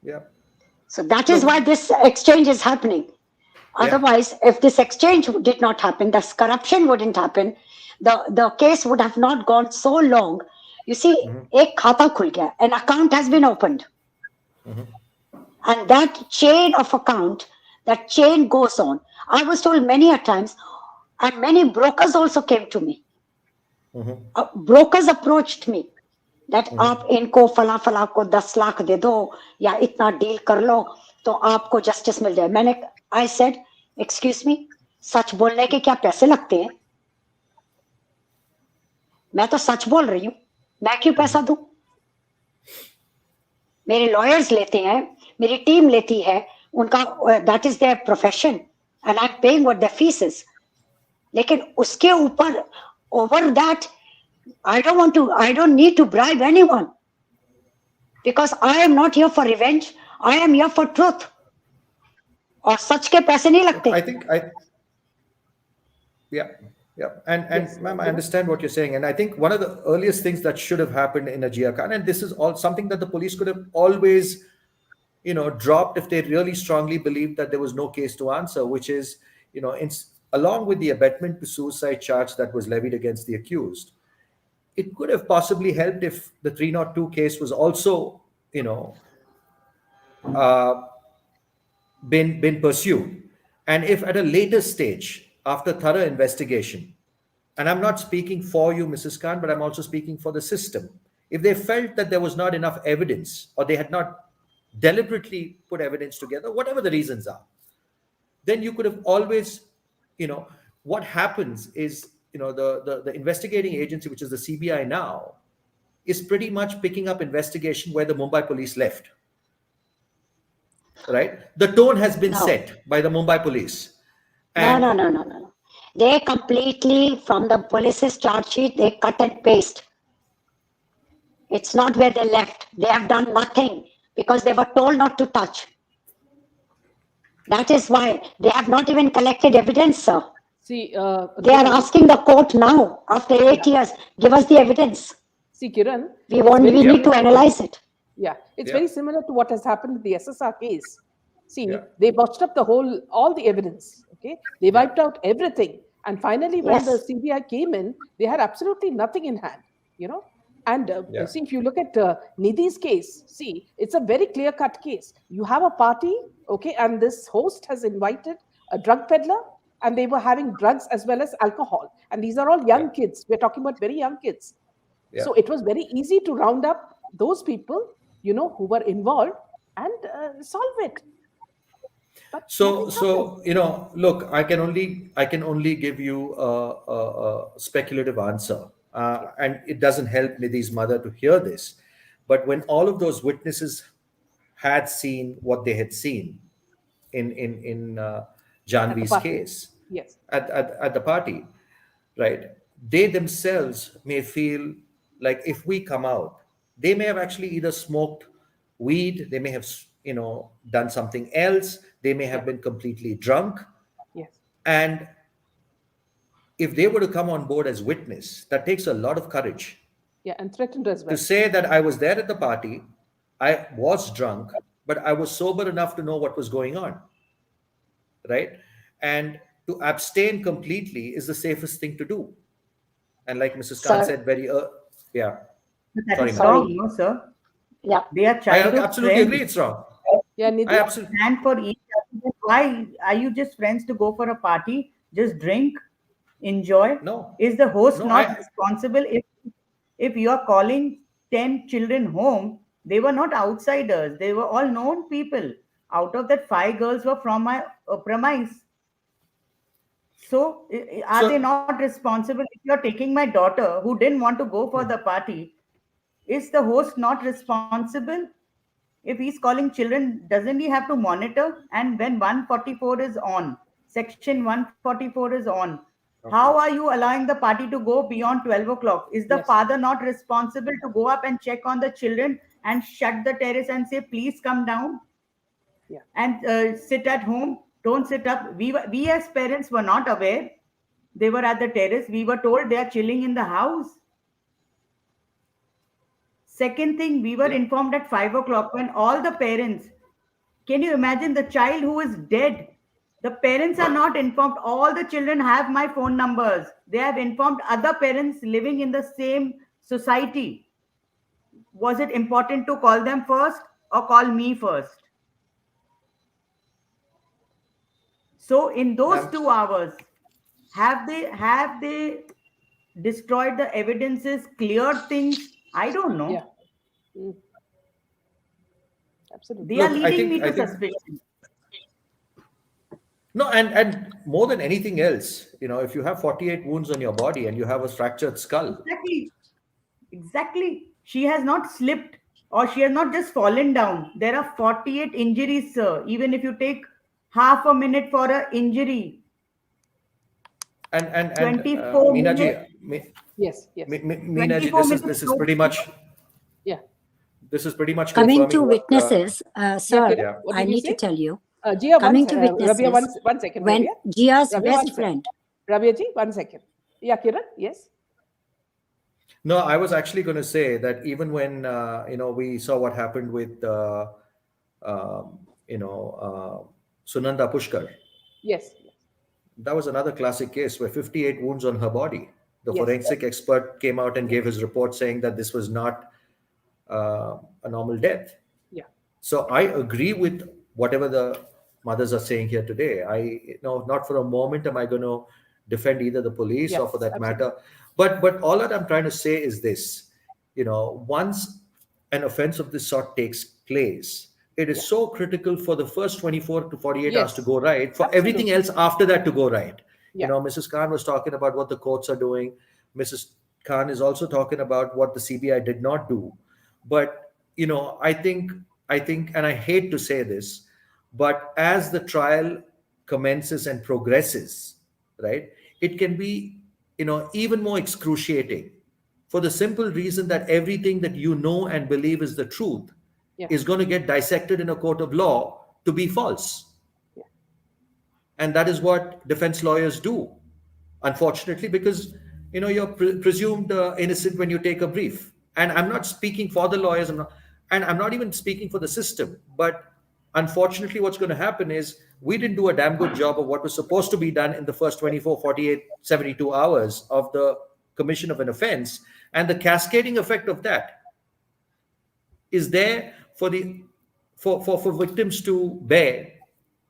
yeah. So that is Look, why this exchange is happening. yeah. Otherwise, if this exchange did not happen, this corruption wouldn't happen. The case would have not gone so long. You see, ek khata khul gaya, an account has been opened, and that chain of account, that chain goes on. I was told many a times, and many brokers also came to me. Brokers approached me that आप इनको फला फला को 10 लाख दे दो या इतना deal कर लो तो आपको जस्टिस मिल जाए मैंने आई सेड एक्सक्यूज मी सच बोलने के क्या पैसे लगते हैं मैं तो सच बोल रही हूँ मैं क्यों पैसा दूं मेरे लॉयर्स लेते हैं मेरी टीम लेती है उनका that is their profession and I am paying what there fees is लेकिन उसके ऊपर over that I don't need to bribe anyone because I am not here for revenge. I am here for truth. और सच के पैसे नहीं लगते. I think I Yeah, yeah, and Yes, ma'am, I Kiran. understand what you're saying, and I think one of the earliest things that should have happened in a Jia Khan, and this is all something that the police could have always, dropped if they really strongly believed that there was no case to answer, which is, along with the abetment to suicide charge that was levied against the accused, it could have possibly helped if the 302 case was also, uh, been pursued, and if at a later stage, after thorough investigation, and I'm not speaking for you, Mrs. Khan, but I'm also speaking for the system, if they felt that there was not enough evidence or they had not deliberately put evidence together, whatever the reasons are, then you could have always, what happens is, the investigating agency, which is the CBI now, is pretty much picking up investigation where the Mumbai police left. Right? The tone has been No. set by the Mumbai police. No, And no, no, no, no, no. They completely, from the police's charge sheet, they cut and paste. It's not where they left. They have done nothing because they were told not to touch. That is why they have not even collected evidence, sir. See, They are Kiran, asking the court now, after 8 years, give us the evidence. see, Kiran, We it's want, very we need to similar. analyze it. Yeah, it's yeah, very similar to what has happened with the SSR case. yeah, See, they botched up all the evidence. Okay, they yeah, wiped out everything, and finally, when the Yes. CBI came in, they had absolutely nothing in hand. You know, and yeah, see, if you look at Nidhi's case, see, it's a very clear-cut case. You have a party, okay, and this host has invited a drug peddler, and they were having drugs as well as alcohol, and these are all yeah, young kids. We're talking about very young kids. yeah. So it was very easy to round up those people, who were involved and solve it. But nothing happened. Look, I can only give you a speculative answer, Yeah. and it doesn't help Nidhi's mother to hear this. But when all of those witnesses had seen what they had seen in At the Janvi's party. case Yes. at the party, right? They themselves may feel like if we come out, they may have actually either smoked weed, they may have, done something else, they may Yeah. have been completely drunk. Yes. And if they were to come on board as witness, that takes a lot of courage Yeah. And threatened as to well. say that I was there at the party, I was drunk, but I was sober enough to know what was going on, right? And to abstain completely is the safest thing to do. And like Mrs. Khan Sir, said, yeah, But that sorry, is ma'am. wrong, sorry. no, sir. Yeah. They are I childhood absolutely agree friends. it's wrong. Yeah, I Nidhi? absolutely, Stand for each other. Then why are you just friends to go for a party? Just drink, enjoy. no, Is the host no, not responsible if If you are calling 10 children home, they were not outsiders. They were all known people. Out of that, 5 girls were from my premise. So, are they So not responsible? If you're taking my daughter who didn't want to go for the party, is the host not responsible? If he's calling children, doesn't he have to monitor? And when 144 is on, section 144 is on, how okay. are you allowing the party to go beyond 12 o'clock? Is the Yes. father not responsible to go up and check on the children and shut the terrace and say, please come down Yeah. and sit at home? Don't sit up. We as parents were not aware. They were at the terrace. We were told they are chilling in the house. Second thing, we were Yeah. informed at 5 o'clock when all the parents, can you imagine the child who is dead? The parents are not informed. All the children have my phone numbers. They have informed other parents living in the same society. Was it important to call them first or call me first? So in those Um, 2 hours, have they destroyed the evidences, cleared things? I don't Yeah. know. Mm, They absolutely. are Look, I leading think me I to think suspicion. no, and more than anything else, if you have 48 wounds on your body and you have a fractured skull, Exactly. Exactly. She has not slipped or she has not just fallen down. There are 48 injuries, sir. Even if you take half a minute for an injury, and 24 Meenaji, minutes, Yes. Yes. Meenaji, 24 minutes. this is pretty much Yeah. Coming confirming to what. witnesses, Yeah, sir, Kiran, Yeah. what I did you need to say? tell you, Jia, coming to Rabia, witnesses, one second, when Rabia. Gia's Rabia, one best second. friend, Rabia ji, 1 second. Yeah, Kiran, yes. No, I was actually going to say that even when we saw what happened with um, Sunanda Pushkar, Yes. Yes. that was another classic case where 58 wounds on her body. The Yes. forensic expert came out and gave Yes. his report saying that this was not a normal death. Yeah. So I agree with whatever the mothers are saying here today. Not for a moment am I going to defend either the police or for Yes. that Absolutely. matter. But all that I'm trying to say is this: once an offense of this sort takes place, it is Yeah. so critical for the first 24 to 48 hours to Yes. go right, for everything Absolutely. else after that to go right. Yeah. Mrs. Khan was talking about what the courts are doing. Mrs. Khan is also talking about what the CBI did not do. But I think, and I hate to say this, but as the trial commences and progresses, right, it can be, even more excruciating, for the simple reason that everything that you know and believe is the truth Yeah. is going to get dissected in a court of law to be false. Yeah. And that is what defense lawyers do, unfortunately, because you're presumed innocent when you take a brief. And I'm not speaking for the lawyers, and I'm not even speaking for the system, but unfortunately what's going to happen is we didn't do a damn good job of what was supposed to be done in the first 24, 48, 72 hours of the commission of an offense, and the cascading effect of that is there for victims to bear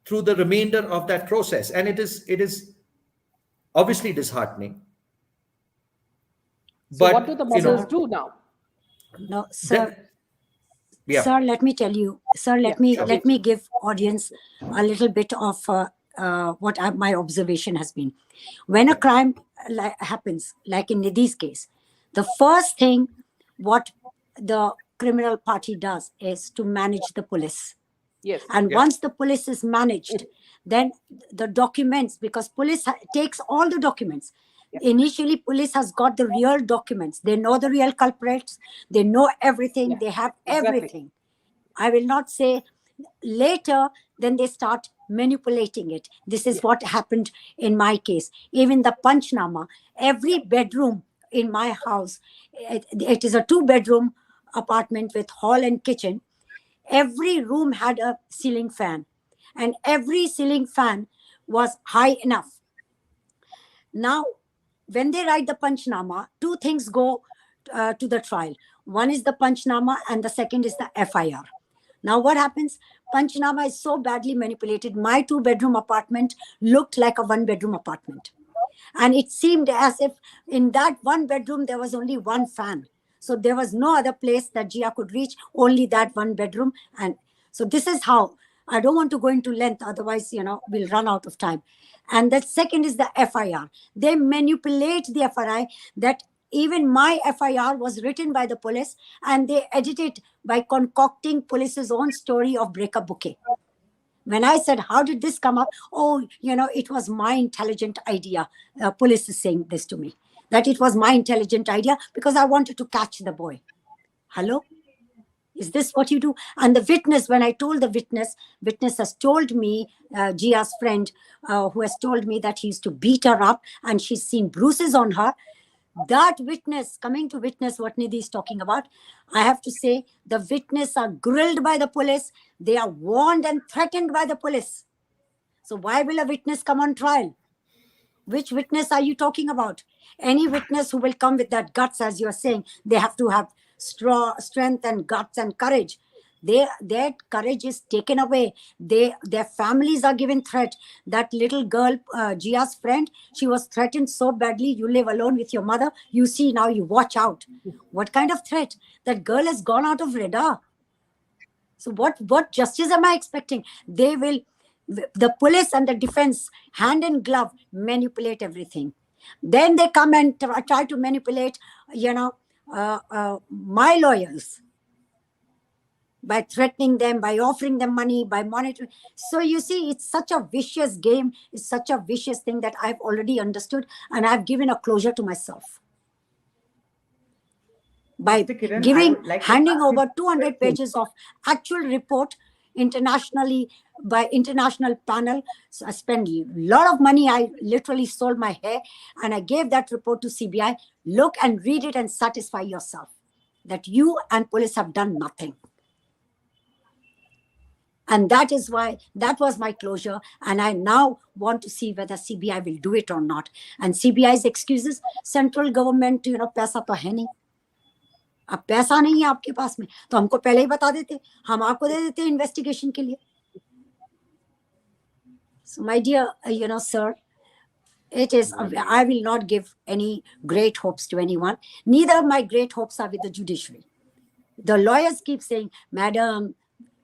through the remainder of that process. And it is obviously disheartening. So, what do But the mothers sir, do now? no, sir, that yeah, sir, let me tell you, sir, Yeah. sure. let Rabia ji. me give audience a little bit of my observation has been. When a Okay. crime happens, like in Nidhi's case, the first thing what the criminal party does is to manage the police. Yes. And Yeah. once the police is managed, then the documents, because police takes all the documents. Yeah. Initially police has got the real documents, they know the real culprits, they know everything, Yeah. they have Exactly. everything. I will not say later, then they start manipulating it. This is Yeah. what happened in my case. Even the panchnama, every bedroom in my house, it is a 2 bedroom apartment with hall and kitchen. Every room had a ceiling fan, and every ceiling fan was high enough. Now, when they write the panchnama, two things go to the trial. One is the panchnama, and the second is the FIR. Now, what happens? Panchnama is so badly manipulated. My 2 bedroom apartment looked like a 1 bedroom apartment. And it seemed as if in that 1 bedroom there was only one fan. So there was no other place that Jia could reach, only that one bedroom. And so this is how, I don't want to go into length, otherwise, we'll run out of time. And the second is the FIR. They manipulate the FIR, that even my FIR was written by the police, and they edit it by concocting police's own story of breakup bouquet. When I said, how did this come up? Oh, it was my intelligent idea. Police is saying this to me, that it was my intelligent idea because I wanted to catch the boy. Hello? Is this what you do? And the witness, when I told the witness has told me, Gia's friend, who has told me that he used to beat her up and she's seen bruises on her. That witness, coming to witness what Nidhi is talking about, I have to say the witness are grilled by the police. They are warned and threatened by the police. So why will a witness come on trial? Which witness are you talking about? Any witness who will come with that guts, as you're saying, they have to have strength and guts and courage. Their courage is taken away. Their families are given threat. That little girl, Gia's friend, she was threatened so badly. You live alone with your mother. You see now, you watch out. What kind of threat? That girl has gone out of radar. So what justice am I expecting? The police and the defense, hand in glove, manipulate everything. Then they come and try to manipulate, my lawyers, by threatening them, by offering them money, by monitoring. So you see, it's such a vicious game. It's such a vicious thing that I've already understood, and I've given a closure to myself. By handing over 200 pages of actual report internationally, by international panel. So I spent a lot of money. I literally sold my hair, and I gave that report to CBI. Look and read it and satisfy yourself that you and police have done nothing. And that is why, that was my closure. And I now want to see whether CBI will do it or not. And CBI's excuses, central government, पैसा तो है नहीं. अब पैसा नहीं है आपके पास में, तो हमको पहले ही बता देते, हम आपको दे देते इन्वेस्टिगेशन के लिए. So my dear, sir, it is, I will not give any great hopes to anyone. Neither my great hopes are with the judiciary. The lawyers keep saying, madam,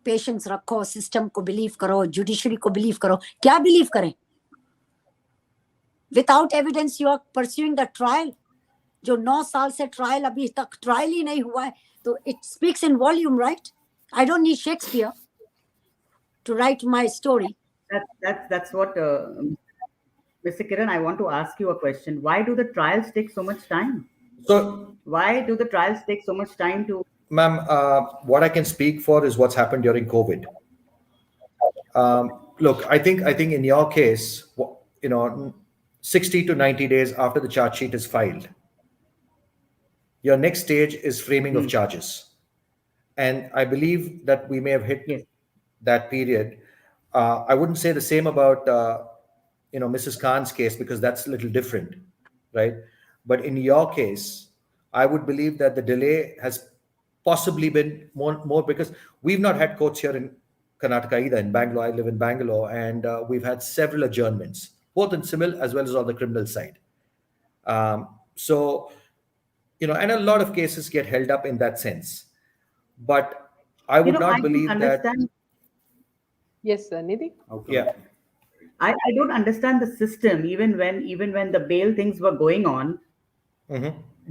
patience रखो, सिस्टम को believe करो, judiciary को believe करो. क्या believe करें? Without evidence you are pursuing the trial. जो 9 साल से ट्रायल अभी तक ट्रायल ही नहीं हुआ है, तो it speaks in volume, right? I don't need Shakespeare to write my story. That's what, Mr. Kiran, I want to ask you a question. Why do the trials take so much time? So, why do the trials take so much time to? Ma'am, what I can speak for is what's happened during COVID. Look, I think in your case, 60 to 90 days after the charge sheet is filed, your next stage is framing of charges. And I believe that we may have hit that period. I wouldn't say the same about, Mrs. Khan's case, because that's a little different, right? But in your case, I would believe that the delay has possibly been more because we've not had courts here in Karnataka either. In Bangalore, I live in Bangalore, and we've had several adjournments, both in civil as well as on the criminal side. So, and a lot of cases get held up in that sense. But I would not believe that. Yes, Nidhi? Okay. Yeah. I don't understand the system. Even when the bail things were going on,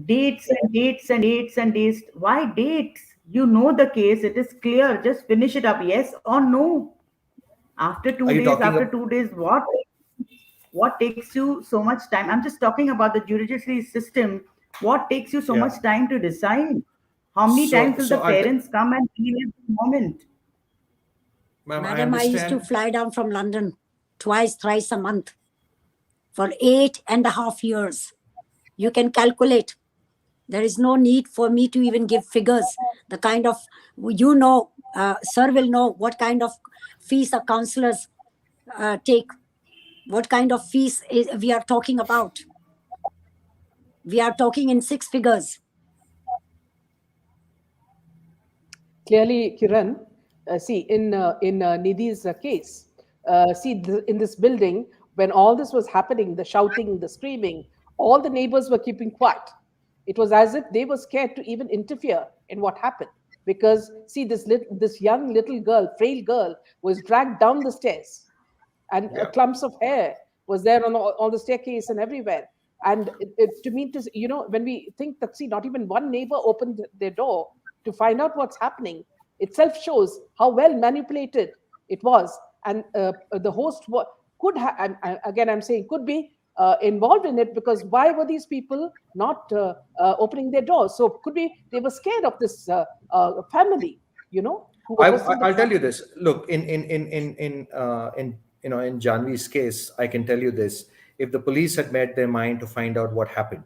dates and dates and dates and dates. Why dates? You know the case. It is clear. Just finish it up. Yes or no. After 2 days, after 2 days, what takes you so much time? I'm just talking about the judiciary system. What takes you so much time to decide? How many times will the parents come and relive the moment? Madam, I used to fly down from London twice, thrice a month for 8.5 years. You can calculate. There is no need for me to even give figures. The kind of, sir will know what kind of fees our counselors take. What kind of fees we are talking about. We are talking in 6 figures. Clearly, Kiran, see, in Nidhi's case, in this building, when all this was happening, the shouting, the screaming, all the neighbors were keeping quiet. It was as if they were scared to even interfere in what happened. Because, see, this young little girl, frail girl, was dragged down the stairs, and Yeah. clumps of hair was there on the staircase and everywhere. And to me, when we think that, see, not even one neighbor opened their door to find out what's happening, itself shows how well manipulated it was. And the host could have, again, I'm saying could be involved in it, because why were these people not opening their doors? So could be they were scared of this family, who were hosting the I'll tell you party. this. Look, in Janvi's case, I can tell you this. If the police had made their mind to find out what happened,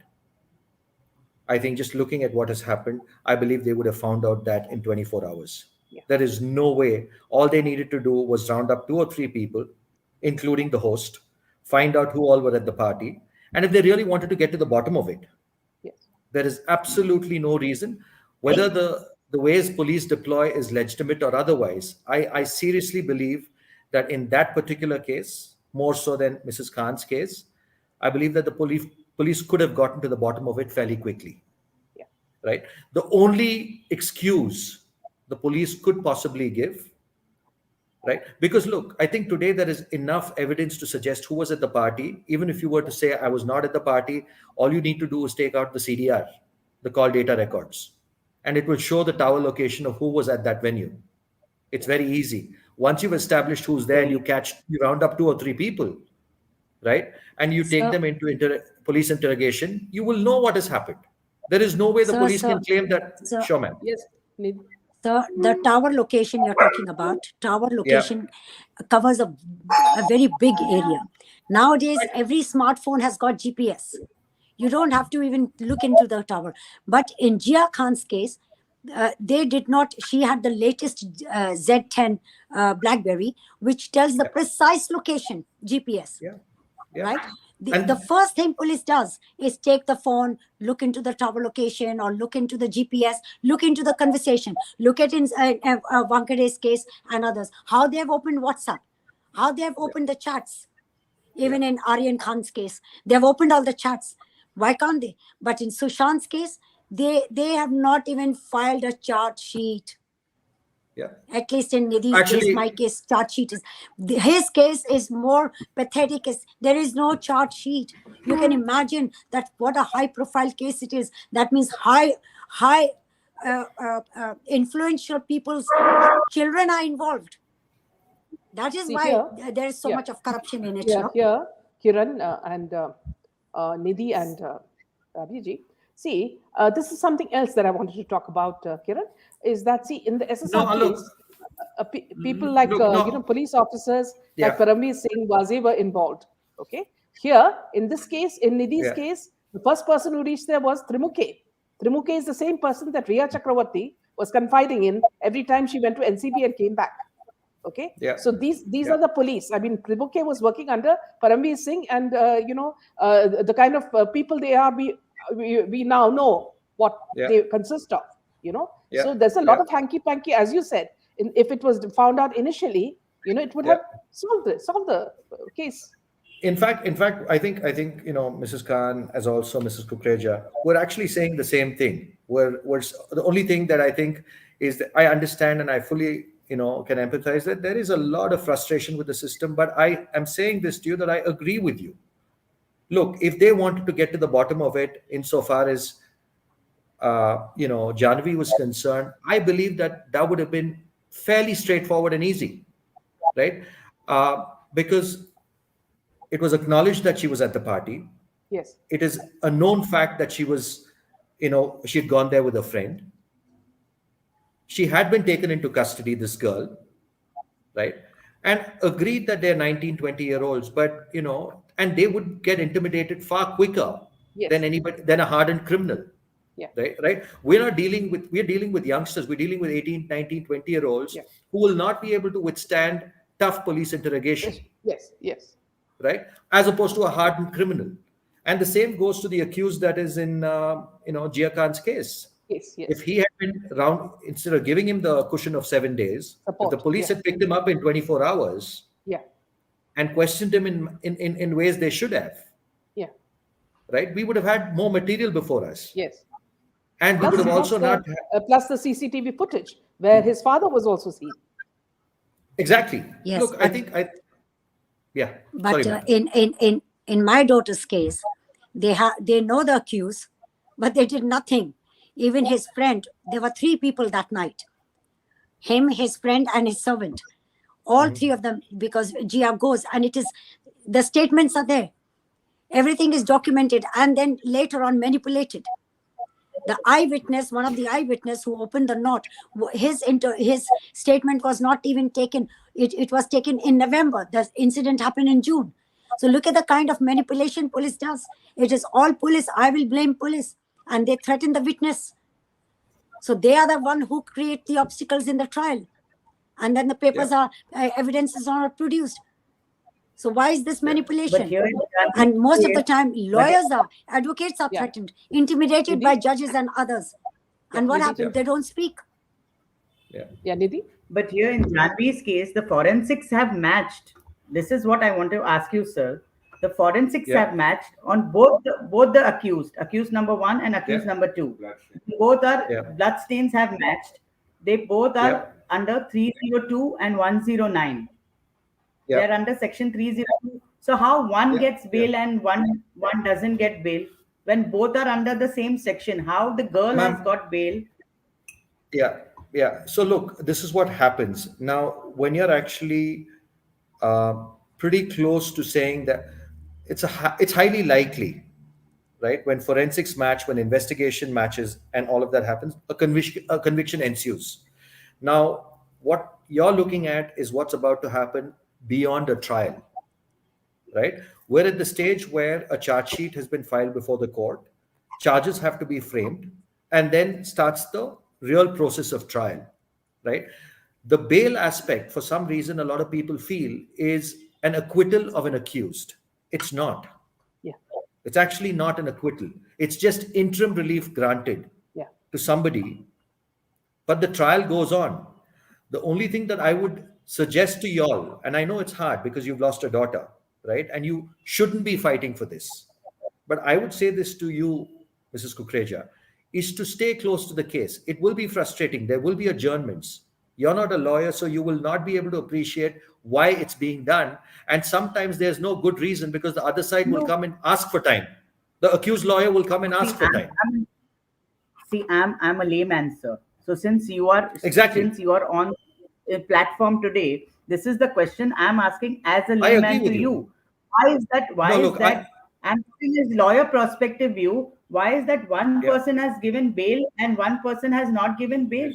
I think just looking at what has happened, I believe they would have found out that in 24 hours. Yeah. There is no way. All they needed to do was round up 2 or 3 people, including the host, find out who all were at the party, and if they really wanted to get to the bottom of it, Yes. there is absolutely no reason whether the ways police deploy is legitimate or otherwise. I seriously believe that in that particular case, more so than Mrs. Khan's case, I believe that the police could have gotten to the bottom of it fairly quickly. Yeah. Right? The only excuse the police could possibly give, right? Because look, I think today there is enough evidence to suggest who was at the party. Even if you were to say I was not at the party, all you need to do is take out the CDR, the call data records, and it will show the tower location of who was at that venue. It's very easy. Once you've established who's there, you round up 2 or 3 people, right? And you take So, them into police interrogation, you will know what has happened. There is no way the so, police so, can claim that. so, Sure, ma'am. Yes. the tower location you're talking about, tower Yeah. location covers a very big area. Nowadays, every smartphone has got GPS. You don't have to even look into the tower. But in Jia Khan's case, they did not. She had the latest Z10 BlackBerry, which tells the precise location, GPS, Yeah. Yeah. right? The And first thing police does is take the phone, look into the tower location, or look into the GPS, look into the conversation, look at in Vankade's case and others, how they have opened WhatsApp, how they have opened the chats. Even in Aryan Khan's case, they have opened all the chats. Why can't they? But in Sushant's case, they have not even filed a charge sheet. yeah. At least in Nidhi's case, my Actually, case, charge sheet is his case is more pathetic. There is no charge sheet. You can imagine that what a high profile case it is. That means high influential people's children are involved. That is See why here, there is so yeah, much of corruption in it. yeah, No? here, Kiran and Nidhi and Abhijit. See, this is something else that I wanted to talk about, Kiran, is that, see, in the no, SSR look, case, people like, look, no, police officers like yeah, Paramveer Singh Waze were involved. Okay. Here, in this case, in Nidhi's yeah, case, the first person who reached there was Trimuke. Trimuke is the same person that Riya Chakravarti was confiding in every time she went to NCB and came back. Okay, yeah, so these yeah, are the police. I mean, Tribuke was working under Paramveer Singh, and the kind of people they are. We now know what yeah, they consist of. yeah, So there's a lot yeah, of hanky panky, as you said. If it was found out initially, it would yeah. have solved the case. In fact, I think Mrs. Khan as also Mrs. Kukreja were actually saying the same thing. We're the only thing that I think is that I understand and I fully can empathize that there is a lot of frustration with the system. But I am saying this to you that I agree with you. Look, if they wanted to get to the bottom of it, insofar as Janvi was concerned, I believe that that would have been fairly straightforward and easy, right? Because it was acknowledged that she was at the party. Yes, It is a known fact that she had gone there with a friend. She had been taken into custody, this girl, right? And agreed that they're 19, 20-year-olds, but, and they would get intimidated far quicker than yes, anybody, than a hardened criminal, yeah, right? We're dealing with youngsters, we're dealing with 18, 19, 20-year-olds yeah, who will not be able to withstand tough police interrogation, yes, yes, yes, right? As opposed to a hardened criminal. And the same goes to the accused that is in, Jia Khan's case. yes, If yes. he had been around, instead of giving him the cushion of 7 days, if the Support, police yeah, had picked him up in 24 hours yeah, and questioned him in ways they should have, yeah, right? We would have had more material before us. yes, And we would Plus, have plus also the not plus the CCTV footage where his father was also seen. exactly. Yes, Look, I think I yeah. Sorry, but ma'am. in my daughter's case, they know the accused, but they did nothing. Even his friend, there were three people that night: him, his friend, and his servant. All three of them, because Gia goes, and it is the statements are there. Everything is documented and then later on manipulated. The eyewitness, one of the eyewitness who opened the knot, his statement was not even taken. It was taken in November. The incident happened in June. So look at the kind of manipulation police does. It is all police. I will blame police, and they threaten the witness. So they are the one who create the obstacles in the trial, and then the papers Yeah. are evidences are not produced. So why is this Yeah. But manipulation? here in And Janvi's most of the case, time, but lawyers are, advocates are Yeah. threatened, intimidated by Nidhi? judges and others. Yeah, And what Nidhi? happens? Yeah. They don't speak. Yeah. Yeah, Nidhi? But here in Janvi's case, the forensics have matched. This is what I want to ask you, sir. The forensics Yeah. have matched on both the accused number one and Yeah. accused number two. Both are Yeah. blood stains have matched. They both Yeah. are under 302 and 109. Yeah. They're under section 302. So how one Yeah. gets Yeah. bail and one doesn't get bail when both are under the same section? How the girl has Ma'am, got bail? yeah, yeah. So look, this is what happens now when you're actually uh, pretty close to saying that it's highly likely, right? When forensics match, when investigation matches, and all of that happens, a conviction ensues. Now, what you're looking at is what's about to happen beyond a trial, right? We're at the stage where a charge sheet has been filed before the court, charges have to be framed, and then starts the real process of trial, right? The bail aspect, for some reason, a lot of people feel is an acquittal of an accused. It's not. Yeah, It's actually not an acquittal. It's just interim relief granted yeah. to somebody, but the trial goes on. The only thing that I would suggest to y'all, and I know it's hard because you've lost a daughter, right? And you shouldn't be fighting for this. But I would say this to you, Mrs. Kukreja, is to stay close to the case. It will be frustrating. There will be adjournments. You're not a lawyer, so you will not be able to appreciate why it's being done. And sometimes there's no good reason because the other side will No. come and ask for time. The accused lawyer will come and See, ask for time. I'm a layman, sir. So Exactly. since you are on a platform today, this is the question I'm asking as a I agree layman to with you. you. Why is that? Why No, is look, that? I'm putting his lawyer perspective view. Why is that one yeah, person has given bail and one person has not given bail?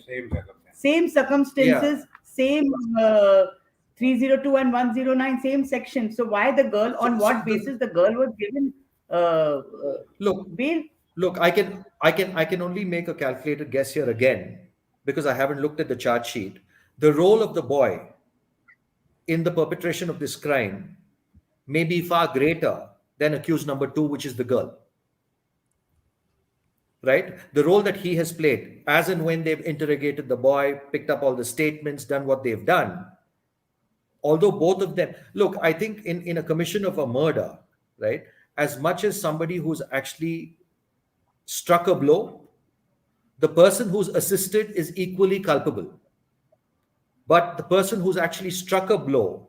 Same yeah. circumstances, same 302 and 109, same section. So why the girl? So, On so what basis the girl was given look, bail? look, I can only make a calculated guess here again because I haven't looked at the charge sheet. The role of the boy in the perpetration of this crime may be far greater than accused number two, which is the girl, right? The role that he has played, as and when they've interrogated the boy, picked up all the statements, done what they've done, although both of them look, I think in a commission of a murder, right, as much as somebody who's actually struck a blow, the person who's assisted is equally culpable, but the person who's actually struck a blow,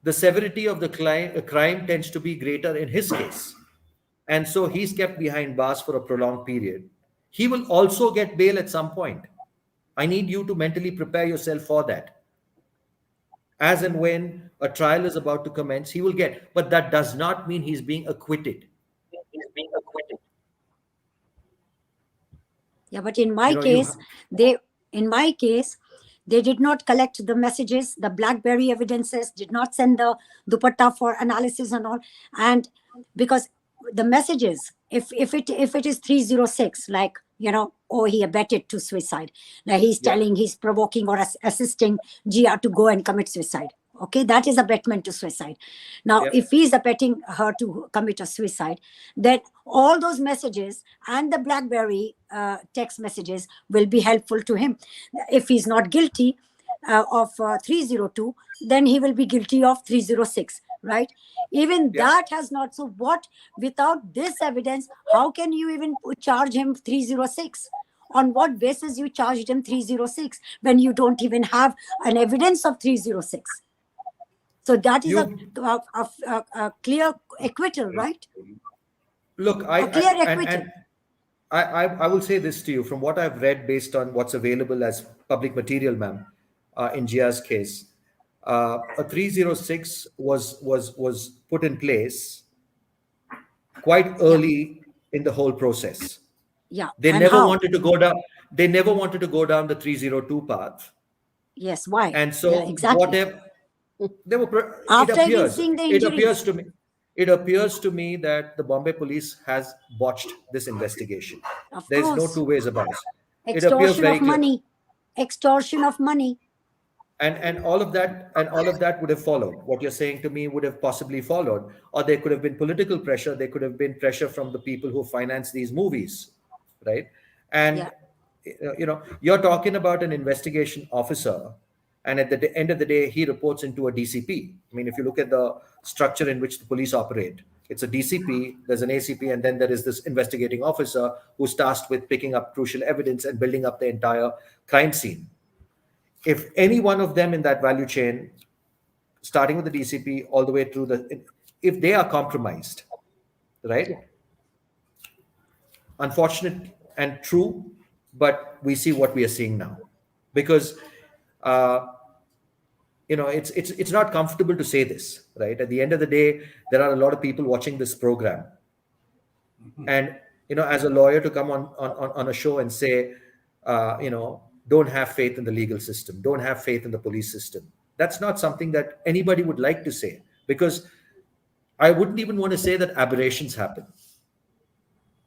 the severity of the crime tends to be greater in his case, and so he's kept behind bars for a prolonged period. He will also get bail at some point. I need you to mentally prepare yourself for that. As and when a trial is about to commence, he will get, but that does not mean he's being acquitted. Yeah, but in You my know, you case, they in my case, they did not collect the messages, the BlackBerry evidences, did not send the dupatta for analysis and all. And because the messages, if it is 306, like oh, he abetted to suicide, like he's yeah, telling, he's provoking or assisting Gia to go and commit suicide. Okay, that is abetment to suicide. Now, yeah, if he's abetting her to commit a suicide, then all those messages and the BlackBerry text messages will be helpful to him. If he's not guilty of 302, then he will be guilty of 306. right? Even Yeah. that has not. So what, without this evidence, how can you even charge him 306? On what basis you charged him 306 when you don't even have an evidence of 306? So that is You a clear acquittal, right? look, A clear and acquittal. I will say this to you from what I've read based on what's available as public material, ma'am, in Gia's case. A 306 was put in place quite Yeah, early in the whole process. yeah. They And never how? wanted to go down. They never wanted to go down the 302 path, Yes, why? and Yeah, so exactly. whatever they were, it After even appears. seeing the It appears injuries. to me. It appears to me that the Bombay police has botched this investigation. Of There is no course. two ways about it. It appears Extortion very of clear. money. Extortion of money. And all of that would have followed. What you're saying to me would have possibly followed, or there could have been political pressure. There could have been pressure from the people who finance these movies, right? And Yeah. you're talking about an investigation officer, and at the end of the day, he reports into a DCP. I mean, if you look at the structure in which the police operate, it's a DCP, there's an ACP, and then there is this investigating officer who's tasked with picking up crucial evidence and building up the entire crime scene. If any one of them in that value chain, starting with the DCP all the way through if they are compromised, Yeah. right? Unfortunate and true, but we see what we are seeing now, because uh, it's not comfortable to say this, right? At the end of the day, there are a lot of people watching this program, and as a lawyer, to come on a show and say, don't have faith in the legal system, don't have faith in the police system, that's not something that anybody would like to say, because I wouldn't even want to say that aberrations happen.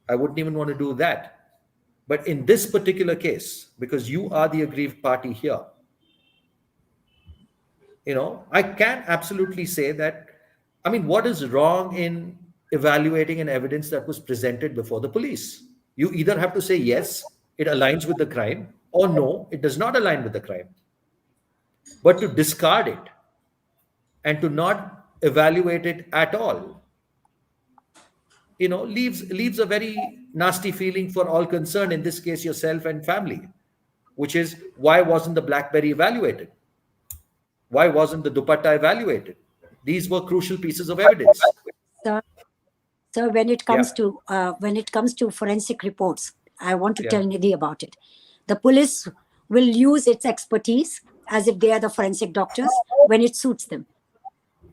I wouldn't even want to do that. But in this particular case, because you are the aggrieved party here, I can absolutely say that. I mean, what is wrong in evaluating an evidence that was presented before the police? You either have to say yes, it aligns with the crime, or no, it does not align with the crime. But to discard it and to not evaluate it at all, leaves a very nasty feeling for all concerned, in this case yourself and family, which is, why wasn't the BlackBerry evaluated? Why wasn't the dupatta evaluated? These were crucial pieces of evidence. So, so Yeah, when it comes to forensic reports, I want to yeah, tell Nidhi about it. The police will use its expertise as if they are the forensic doctors when it suits them.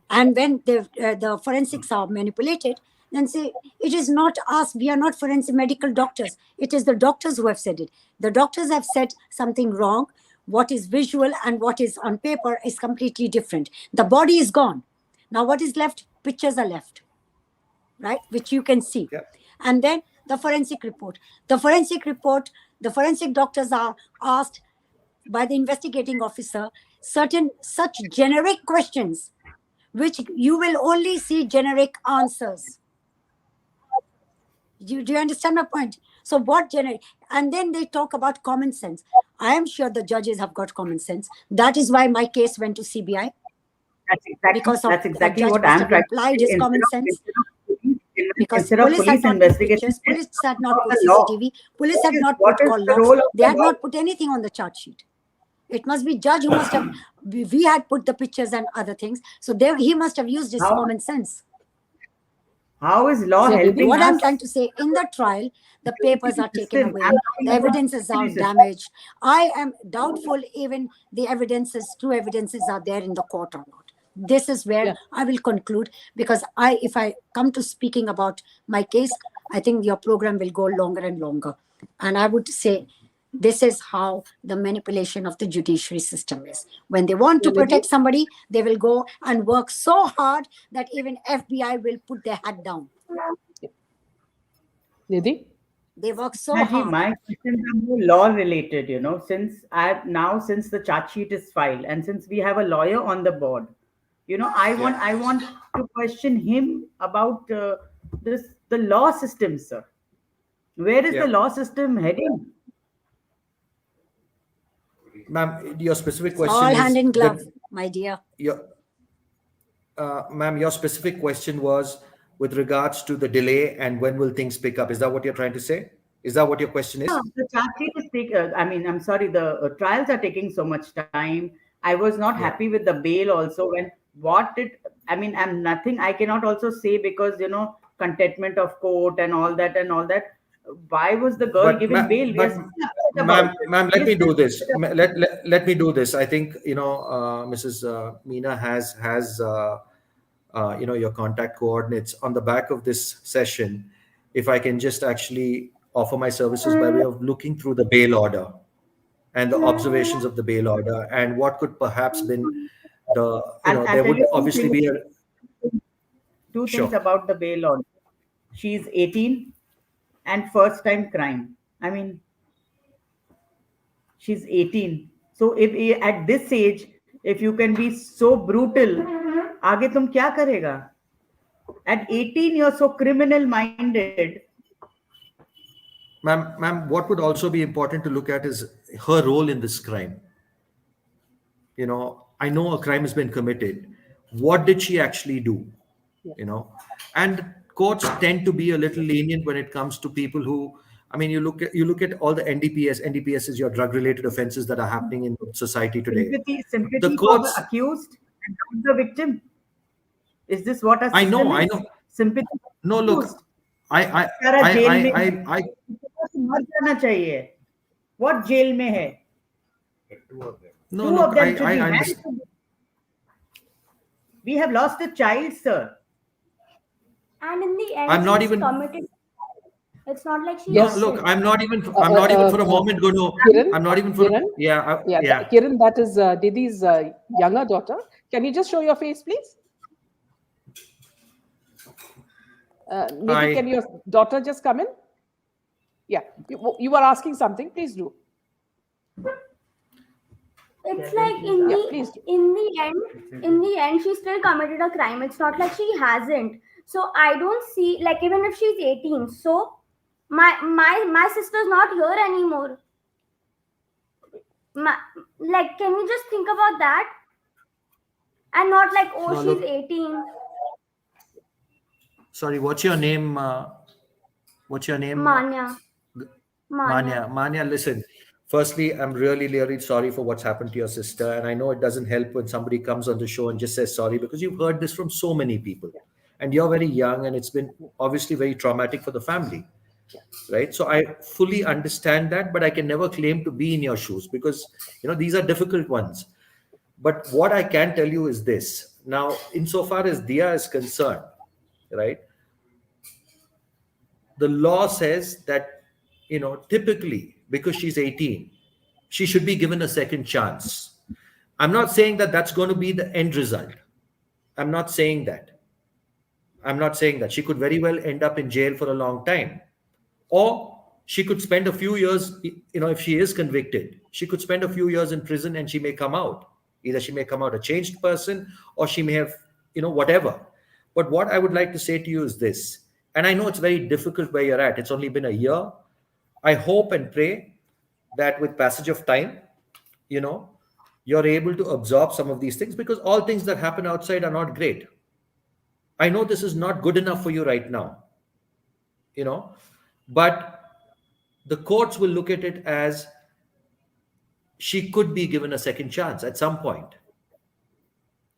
And when the forensics are manipulated, then say, it is not us, we are not forensic medical doctors, it is the doctors who have said it. The doctors have said something wrong. What is visual and what is on paper is completely different. The body is gone. Now what is left? Pictures are left, right, which you can see. yeah. And then the forensic report. The forensic doctors are asked by the investigating officer certain such generic questions, which you will only see generic answers. Do you understand my point? So what generic? And then they talk about common sense. I am sure the judges have got common sense. That is why my case went to CBI, because of That's that exactly judge what must I'm have trying to implied say. his common sense, because Instead of police had police not put investigation, pictures, let's police had talk not about put the law. CCTV, police had not What put is call the logs, role of they the had law? not put anything on the charge sheet. It must be judge who must have, we had put the pictures and other things. So there he must have used his How common sense. how is law Yeah, So Nidhi? helping what I'm us? trying to say, in the trial, the papers are taken System. I'm away, talking the about evidences the are system. damaged. I am doubtful even the evidences, true evidences are there in the court or not. This is where Yeah. I will conclude, because if I come to speaking about my case, I think your program will go longer and longer. And I would say this is how the manipulation of the judiciary system is. When they want Yeah, to Nidhi? protect somebody, they will go and work so hard that even FBI will put their hat down. Nidhi? They work so Haji, hard. my questions are more law related, since the charge sheet is filed and since we have a lawyer on the board, Yeah. I want to question him about the law system, sir. Where is the Yeah. law system heading? Ma'am, your specific It's all question hand is in glove, the my dear. your ma'am, your specific question was with regards to the delay and when will things pick up. Is that what you're trying to say? Is that what your question No, is? the charge sheet is I mean, I'm sorry, the trials are taking so much time. I was not happy Yeah. with the bail also. When what it, I mean, I'm nothing. I cannot also say because contentment of court and all that and all that. Why was the girl But given bail? We are but still upset about ma'am, it. ma'am, We let are me still do this. upset about Let me do this. I think Mrs. Meena has your contact coordinates on the back of this session. If I can just actually offer my services by way of looking through the bail order and the observations of the bail order and what could perhaps been the I'll there tell would you obviously be a two things sure. about the bail order. She's 18 and first time crime. I mean, she's 18. So if at this age, if you can be so brutal, आगे तुम क्या करेगा? At 18, you're so criminal minded. Ma'am, what would also be important to look at is her role in this crime. I know a crime has been committed. What did she actually do? Yeah. And courts tend to be a little lenient when it comes to people who, I mean, you look at all the NDPS is your drug related offenses that are happening in society today. The Sympathy for the courts, accused and not the victim. Is this what our system I is? know. Sympathy for No, the look, accused. I I बेचारा I jail I में है, I, I मर जाना चाहिए. What jail में है? no, Two look, of them should be I hanged. understand. We have lost a child, sir. And in the end, I'm not she's even. committed. It's not like she No, Yes. look, acted. I'm not even for a moment going to. Kiran, I'm not even for. Kiran, Yeah, yeah, yeah. Kiran, that is Didhi's younger daughter. Can you just show your face, please? Nidhi, I can your daughter just come in? Yeah, you were asking something. Please do. It's like in Yeah, the please do. in the end, she still committed a crime. It's not like she hasn't. So I don't see, like, even if she's 18, so my sister's not here anymore. My, like, can you just think about that? And not like, oh, no she's look. 18. Sorry, what's your name? What's your name? Manya. Manya. Manya, listen. Firstly, I'm really, really sorry for what's happened to your sister. And I know it doesn't help when somebody comes on the show and just says sorry because you've heard this from so many people. And you're very young and it's been obviously very traumatic for the family. Right. So I fully understand that, but I can never claim to be in your shoes because, these are difficult ones. But what I can tell you is this. Now, insofar as Dia is concerned, right, the law says that typically because she's 18 she should be given a second chance. I'm not saying that that's going to be the end result. I'm not saying that she could very well end up in jail for a long time, or she could spend a few years, if she is convicted she could spend a few years in prison and she may come out. Either she may come out a changed person or she may have whatever. But what I would like to say to you is this, and I know it's very difficult where you're at, it's only been a year. I hope and pray that with passage of time, you know you're able to absorb some of these things, because all things that happen outside are not great. I know this is not good enough for you right now, you know but the courts will look at it as she could be given a second chance at some point.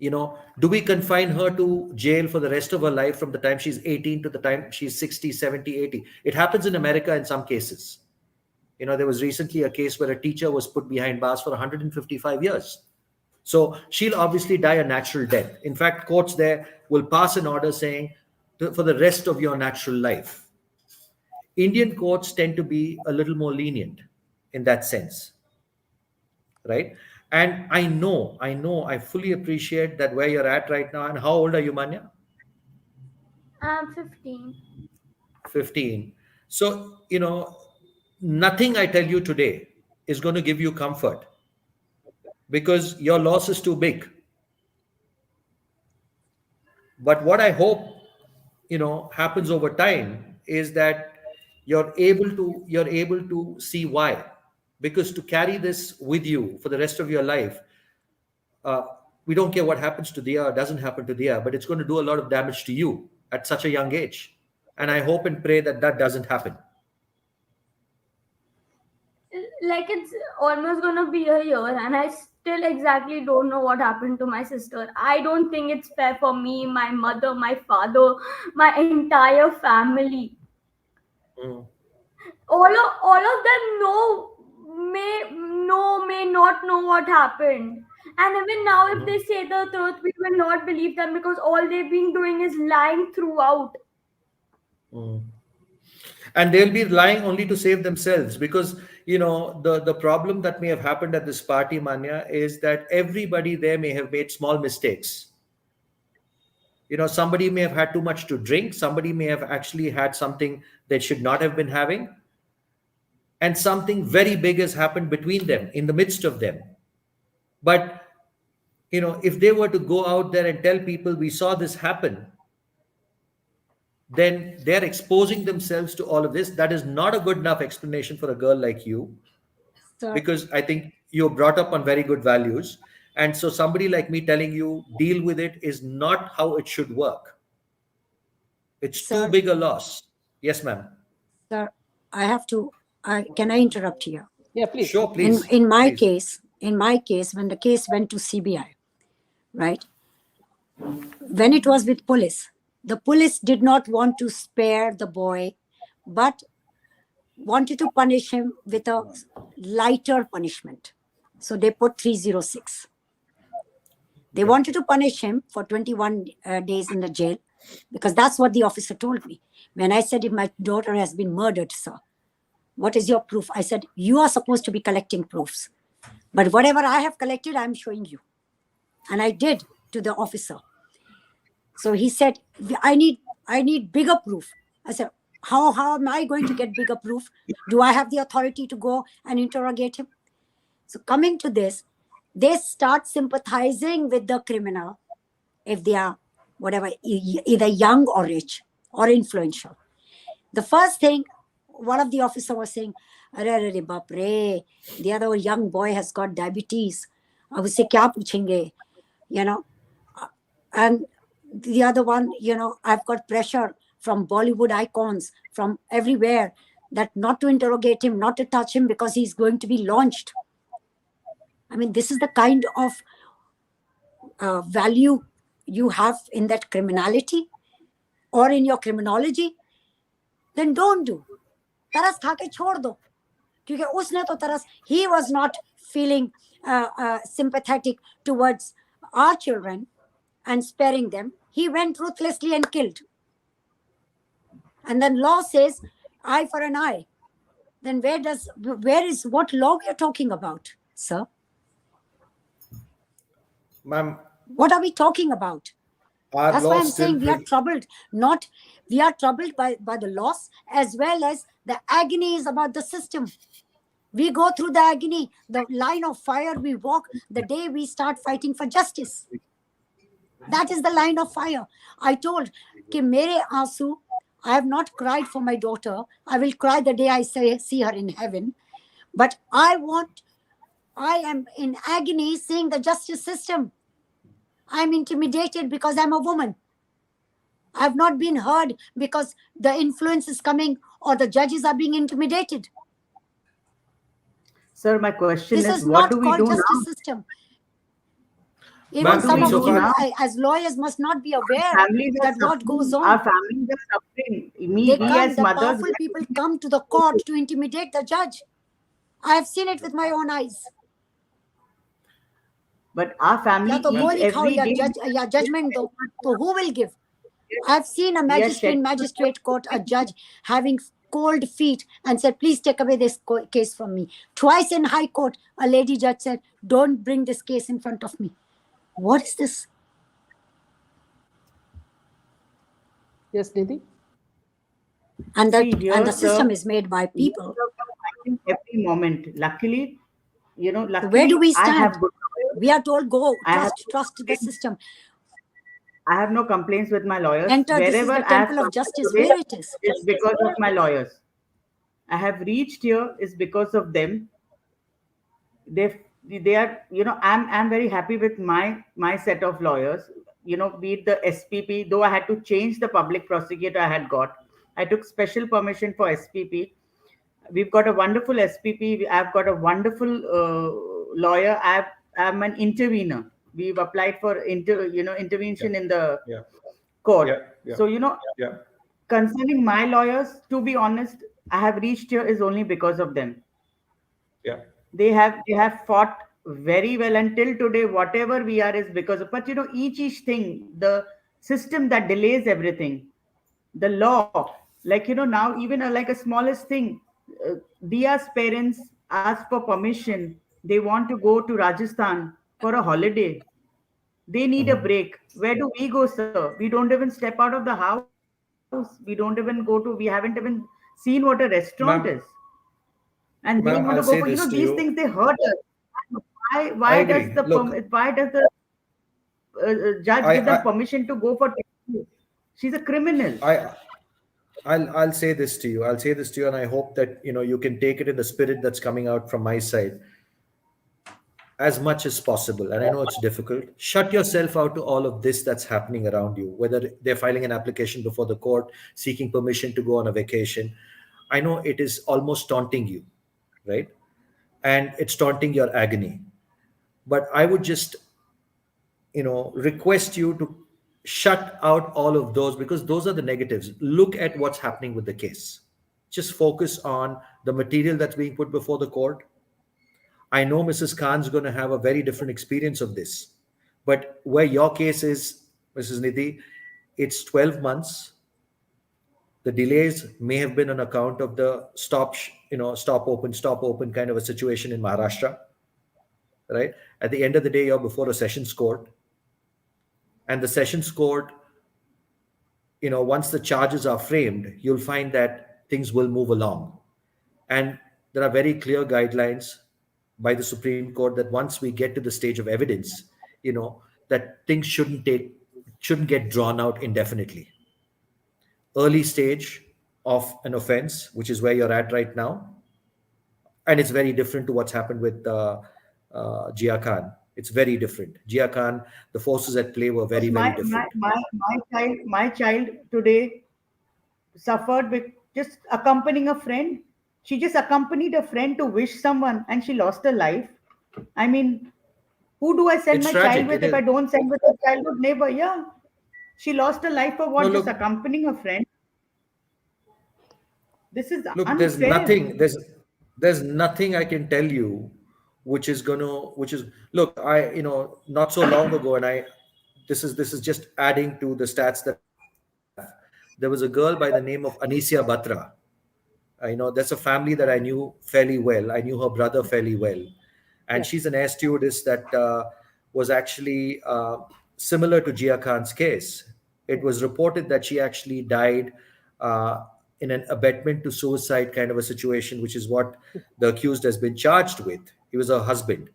Do we confine her to jail for the rest of her life from the time she's 18 to the time she's 60, 70, 80? It happens in America in some cases. There was recently a case where a teacher was put behind bars for 155 years. So she'll obviously die a natural death. In fact, courts there will pass an order saying for the rest of your natural life. Indian courts tend to be a little more lenient in that sense, right? And I fully appreciate that where you're at right now. And how old are you, Manya? I'm 15. 15. So, nothing I tell you today is going to give you comfort because your loss is too big. But what I hope, happens over time is that you're able to see why. Because to carry this with you for the rest of your life, uh, we don't care what happens to Dia or doesn't happen to Dia, but it's going to do a lot of damage to you at such a young age. And I hope and pray that that doesn't happen. Like it's almost gonna be a year, and I still exactly don't know what happened to my sister. I don't think it's fair for me, my mother, my father, my entire family. Mm. All of them may not know what happened. And even now, if Mhm. they say the truth, we will not believe them because all they've been doing is lying throughout. Mm. And they'll be lying only to save themselves, because the problem that may have happened at this party, Manya, is that everybody there may have made small mistakes. Somebody may have had too much to drink, somebody may have actually had something they should not have been having, and something very big has happened between them, in the midst of them. But if they were to go out there and tell people we saw this happen, then they're exposing themselves to all of this. That is not a good enough explanation for a girl like you, Sir, because I think you're brought up on very good values. And so somebody like me telling you deal with it is not how it should work. It's too sir, big a loss. Yes, ma'am. sir, I have to. Can I interrupt here? Yeah, please, Sure, please. In please. in my Please. case, when the case went to CBI, right? When it was with police, the police did not want to spare the boy, but wanted to punish him with a lighter punishment. So they put 306. They Okay. wanted to punish him for 21 days in the jail, because that's what the officer told me. When I said, if my daughter has been murdered, sir, what is your proof? I said, you are supposed to be collecting proofs. But whatever I have collected, I'm showing you. And I did to the officer. So he said, I need bigger proof. I said, how am I going to get bigger proof? Do I have the authority to go and interrogate him? So coming to this, they start sympathizing with the criminal if they are whatever, either young or rich or influential. The first thing, one of the officer was saying, "Arey, arey, baap re, the other young boy has got diabetes. अब उससे क्या पूछेंगे?" You know, and the other one, I've got pressure from Bollywood icons from everywhere that not to interrogate him, not to touch him because he's going to be launched. I mean, this is the kind of value you have in that criminality or in your criminology. Then don't do. तरस खा के छोड़ दो, क्योंकि उसने तो तरस, he was not feeling sympathetic towards our children and sparing them. He went ruthlessly and killed. And then law says eye for an eye. Then what law we are talking about, sir? Ma'am, What are we talking about? our That's why law I'm still saying we are troubled. We are troubled by the loss as well as the agony is about the system. We go through the agony, the line of fire we walk the day we start fighting for justice. That is the line of fire. I told कि मेरे आंसू, I have not cried for my daughter. I will cry the day I see her in heaven. But I am in agony seeing the justice system. I'm intimidated because I'm a woman. I've not been heard because the influence is coming or the judges are being intimidated. Sir, my question This is, is what do not we called do now? justice system. Even Ma'am, What do some we of do you, insofar, now? as lawyers, must not be Our aware families are that what goes suffering. Our on. families are suffering. They We come, as the mothers, powerful people come to the court to intimidate the judge. I have seen it with my own eyes. but our या family तो each गोली खाओ every या day. judgment दो, तो who will give? I've seen a We are magistrate court, a judge having cold feet and said, please take away this case from me. Twice in high court, a lady judge said, don't bring this case in front of me. What is this? Yes, Nidhi? And See the here, system sir, is made by we people. are fighting every moment. Luckily, So where do we I have stand? good lawyers. We are told, go, I have trust the system. I have no complaints with my lawyers. Enter, this is Wherever the I have temple of come justice, today where it is. is because of my lawyers. I have reached here is because of them. They they are, I'm very happy with my set of lawyers. Be it the SPP, though I had to change the public prosecutor I had got. I took special permission for SPP. We've got a wonderful SPP. I've got a wonderful lawyer. I'm an intervener. We've applied for Yeah. intervention in the Yeah. court. Yeah. Yeah. So Yeah. concerning my lawyers, to be honest, I have reached here is only because of them. Yeah. They have fought very well until today. Whatever we are is because of, but each thing, the system that delays everything, the law, like now, even like a smallest thing, Dia's parents ask for permission. They want to go to Rajasthan for a holiday. They need a Mhm. break. Where do we go, sir? We don't even step out of the house. We don't even go to, we haven't even seen what a restaurant is. Ma'am, And they want to go for, I'll say these this to things, they you. hurt us. Why I does agree. Look, why does the judge give them I permission to go for taxi? She's a criminal. I I'll say this to you. I'll say this to you, and I hope that you can take it in the spirit that's coming out from my side as much as possible. And I know it's difficult. Shut yourself out to all of this that's happening around you. Whether they're filing an application before the court, seeking permission to go on a vacation, I know it is almost taunting you, right? And it's taunting your agony. But I would just request you to shut out all of those, because those are the negatives. Look at what's happening with the case. Just focus on the material that's being put before the court. I know Mrs. Khan's going to have a very different experience of this, but where your case is, Mrs. Nidhi, it's 12 months. The delays may have been on account of the stop open kind of a situation in Maharashtra, right? At the end of the day, you're before a sessions court, and the sessions court, once the charges are framed, you'll find that things will move along. And there are very clear guidelines by the Supreme Court that once we get to the stage of evidence, that things shouldn't get drawn out indefinitely. Early stage of an offense, which is where you're at right now, and it's very different to what's happened with Jia Khan. It's very different. Jia Khan, the forces at play were very, Because very different. my child today suffered with just accompanying a friend. She just accompanied a friend to wish someone, and she lost her life. I mean, who do I send It's my child tragic. with It if I is. don't send with a childhood neighbor? Yeah, she lost her life for No, what? Just look, accompanying a friend. This is look. There's unfair. nothing. There's nothing I can tell you, which is. Look, not so long ago, and this is just adding to the stats that I have. There was a girl by the name of Anisha Batra. That's a family that I knew fairly well. I knew her brother fairly well, and Yeah. she's an air stewardess that was actually similar to Jia Khan's case. It Yeah. was reported that she actually died uh, in an abetment to suicide kind of a situation, which is what the accused has been charged with. He was her husband,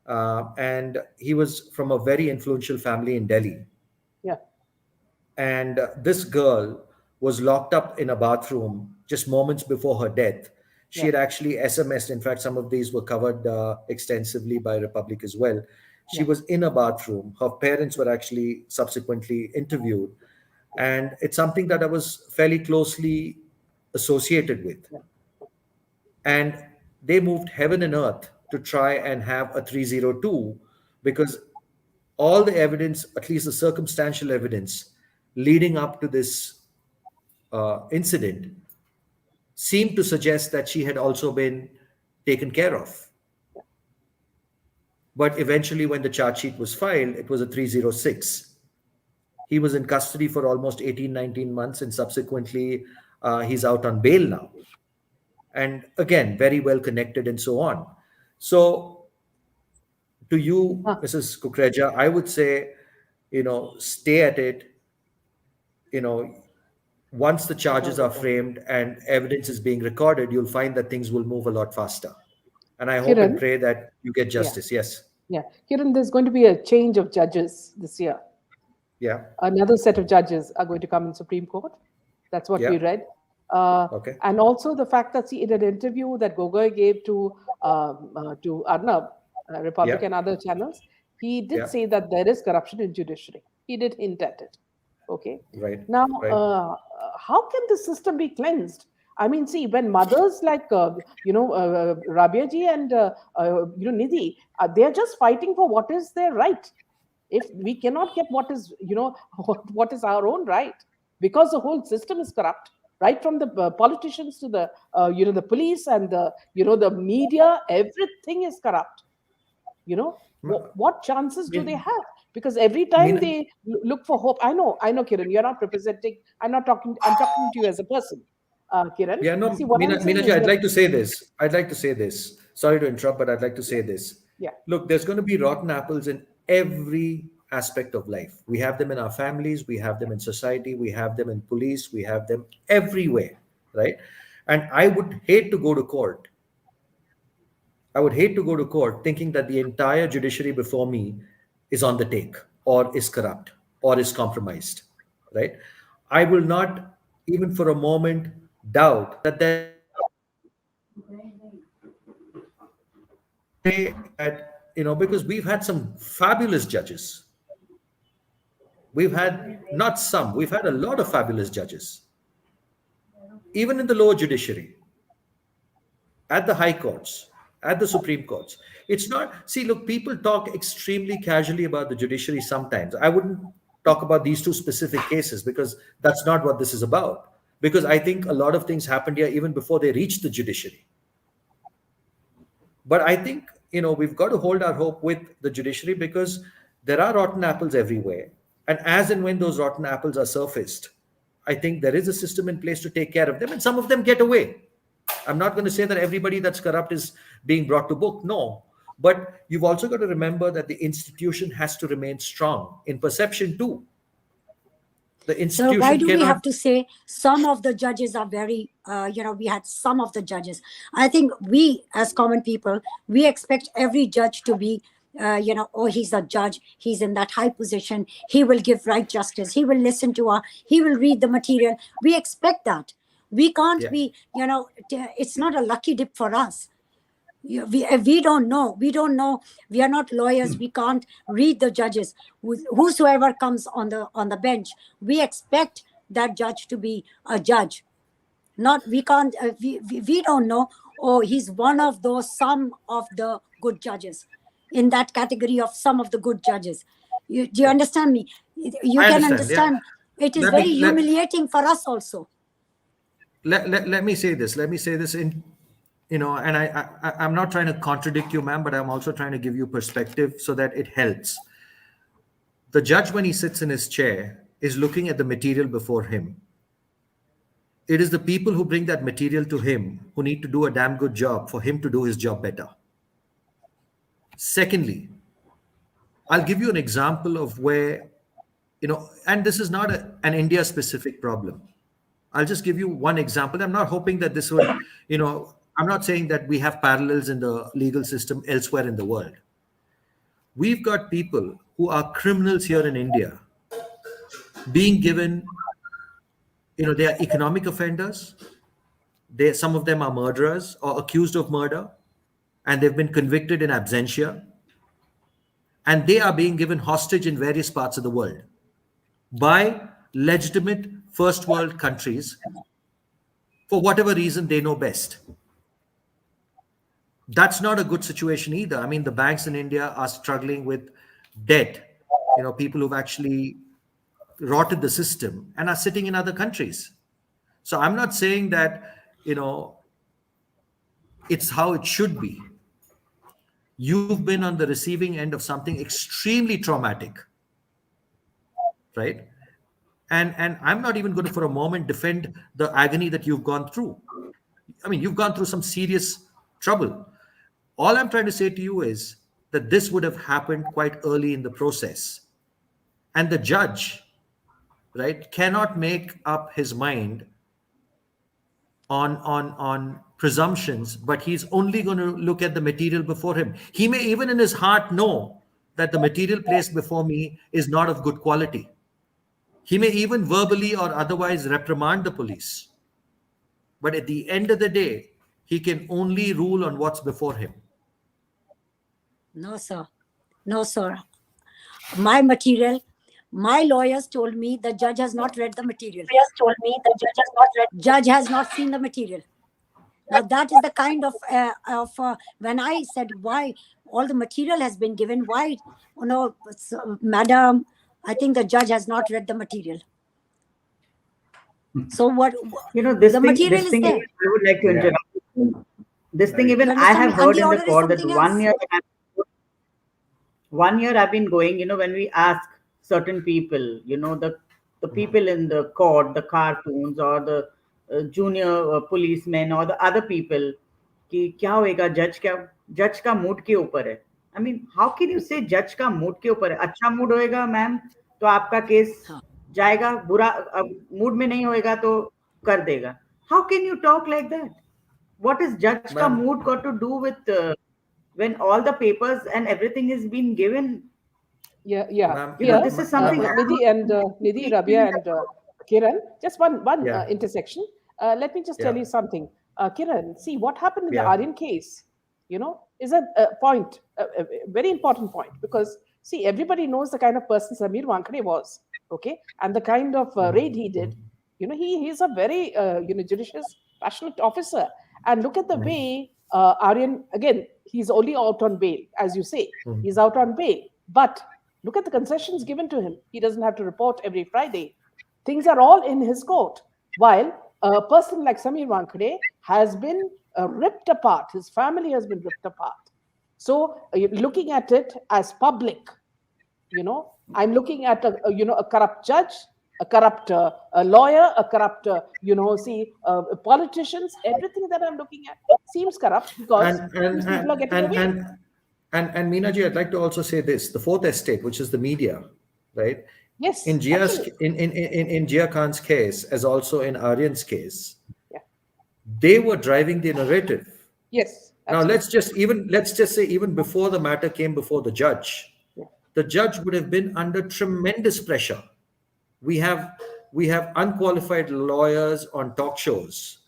and he was from a very influential family in Delhi. Yeah. And this girl was locked up in a bathroom just moments before her death. She Yeah. had actually SMSed. In fact, some of these were covered extensively by Republic as well. She Yeah. was in a bathroom. Her parents were actually subsequently interviewed. And it's something that I was fairly closely associated with. Yeah. And they moved heaven and earth to try and have a 302, because all the evidence, at least the circumstantial evidence leading up to this incident, seemed to suggest that she had also been taken care of. But eventually, when the charge sheet was filed, it was a 306. He was in custody for almost 18, 19 months, and subsequently, he's out on bail now. And again, very well connected and so on. So, to you, Huh. Mrs. Kukreja, I would say, stay at it. You know, once the charges are framed and evidence is being recorded, you'll find that things will move a lot faster. And I hope and Kiran. pray that you get Yeah. justice. Yes. Yeah. Kiran, there's going to be a change of judges this year. Yeah. Another set of judges are going to come in Supreme Court. That's what Yeah. we read. Uh, Okay. and also the fact that, see, in an interview that Gogoi gave to Arnab, Yeah. Republic and other channels, he did Yeah. say that there is corruption in judiciary. He did hint at it. Okay. Right. Now, Right. how can the system be cleansed? I mean, see, when mothers like Rabia ji and Nidhi, they are just fighting for what is their right. If we cannot get what is what is our own right, because the whole system is corrupt, right from the politicians to the the police and the the media, everything is corrupt. What chances do they Mean, have? Because every time mean, they look for hope. I know, Kiran, you're not representing. I'm talking to you as a person, Kiran. yeah, no, See, what I'm saying Meenaji, is I'd that, like to say this. I'd like to say this. Sorry to interrupt, but I'd like to say this. yeah. Look, there's going to be rotten apples in every aspect of life. We have them in our families, we have them in society, we have them in police, we have them everywhere, right? And I would hate to go to court. I would hate to go to court thinking that the entire judiciary before me is on the take or is corrupt or is compromised, right? I will not even for a moment doubt that there are that, because we've had some fabulous judges. We've had not some, we've had a lot of fabulous judges, even in the lower judiciary, at the high courts, at the Supreme Courts. It's not, see, look, people talk extremely casually about the judiciary sometimes. I wouldn't talk about these two specific cases because that's not what this is about. Because I think a lot of things happened here even before they reached the judiciary. But I think, we've got to hold our hope with the judiciary because there are rotten apples everywhere. And as and when those rotten apples are surfaced, I think there is a system in place to take care of them, and some of them get away. I'm not going to say that everybody that's corrupt is being brought to book. No. But you've also got to remember that the institution has to remain strong in perception too. The So why institution do we cannot. have to say some of the judges are very, we had some of the judges? I think we, as common people, we expect every judge to be, oh, he's a judge. He's in that high position. He will give right justice. He will listen to her. He will read the material. We expect that. We can't Yeah. be, it's not a lucky dip for us. We don't know. We are not lawyers. We can't read the judges. Whosoever comes on the bench, we expect that judge to be a judge. Not we can't. We don't know. Oh, he's one of those some of the good judges, in that category of some of the good judges. Do you Yeah. understand me? You I can understand. Yeah. understand. It is Let very me let humiliating for us also. let me say this. Let me say this in, and I'm not trying to contradict you, ma'am, but I'm also trying to give you perspective so that it helps. The judge, when he sits in his chair, is looking at the material before him. It is the people who bring that material to him who need to do a damn good job for him to do his job better. Secondly, I'll give you an example of where, and this is not an India specific problem. I'll just give you one example. I'm not hoping that this would, I'm not saying that we have parallels in the legal system elsewhere in the world. We've got people who are criminals here in India being given, they are economic offenders. Some of them are murderers or accused of murder, and they've been convicted in absentia, and they are being given hostage in various parts of the world by legitimate first world countries for whatever reason they know best. That's not a good situation either. I mean, the banks in India are struggling with debt, people who've actually rotted the system and are sitting in other countries. So I'm not saying that, it's how it should be. You've been on the receiving end of something extremely traumatic, right? And I'm not even going to for a moment defend the agony that you've gone through. I mean, you've gone through some serious trouble. All I'm trying to say to you is that this would have happened quite early in the process. And the judge, right, cannot make up his mind on presumptions, but he's only going to look at the material before him. He may even in his heart know that the material placed before me is not of good quality. He may even verbally or otherwise reprimand the police. But at the end of the day, he can only rule on what's before him. No, sir. No, sir. My material, my lawyers told me the judge has not read the material. Lawyers told me the judge has not read. Judge has not seen the material. Now that is the kind of when I said why all the material has been given, why madam, I think the judge has not read the material. So what? This The thing, material is there. I would like to Yeah. interrupt. This thing, Right. even You I understand have me? And heard the in the order is court that something else. 1 year I've been going, when we ask certain people, the people in the court, the cartoons or the junior policemen or the other people, कि क्या होएगा जज का mood के ऊपर है. I mean, how can you say जज का मूड के ऊपर है? अच्छा मूड होएगा मैम तो आपका केस हाँ. जाएगा, बुरा मूड में नहीं होएगा तो कर देगा. How can you talk like that? What is judge ka Ma'am, mood got to do with when all the papers and everything is being given? Yeah, yeah. ma'am, Here, This is something Nidhi, Rabia, and Kieran, just one yeah, intersection. Let me just tell yeah, you something. Kieran, see what happened in the yeah. Aryan case, is a point, a very important point, because see, everybody knows the kind of person Samir Wankhede was, okay, and the kind of raid he did. He's a very judicious, passionate officer, and look at the way Aryan, again, he's only out on bail, as you say, he's out on bail, but look at the concessions given to him. He doesn't have to report every Friday. Things are all in his court. While a person like Samir Wankhede has been ripped apart, his family has been ripped apart. So, looking at it as public, I'm looking at a corrupt judge, a corrupt a lawyer, a corrupt politicians. Everything that I'm looking at seems corrupt because And and these people are and getting and away. and and Meenaji, I'd like to also say this: the fourth estate, which is the media, right? Yes, In Jia's absolutely. in Jia Khan's case, as also in Aryan's case, Yeah. they were driving the narrative. Yes, Now absolutely. let's just say even before the matter came before Yeah. the judge would have been under tremendous pressure. We have we have unqualified lawyers on talk shows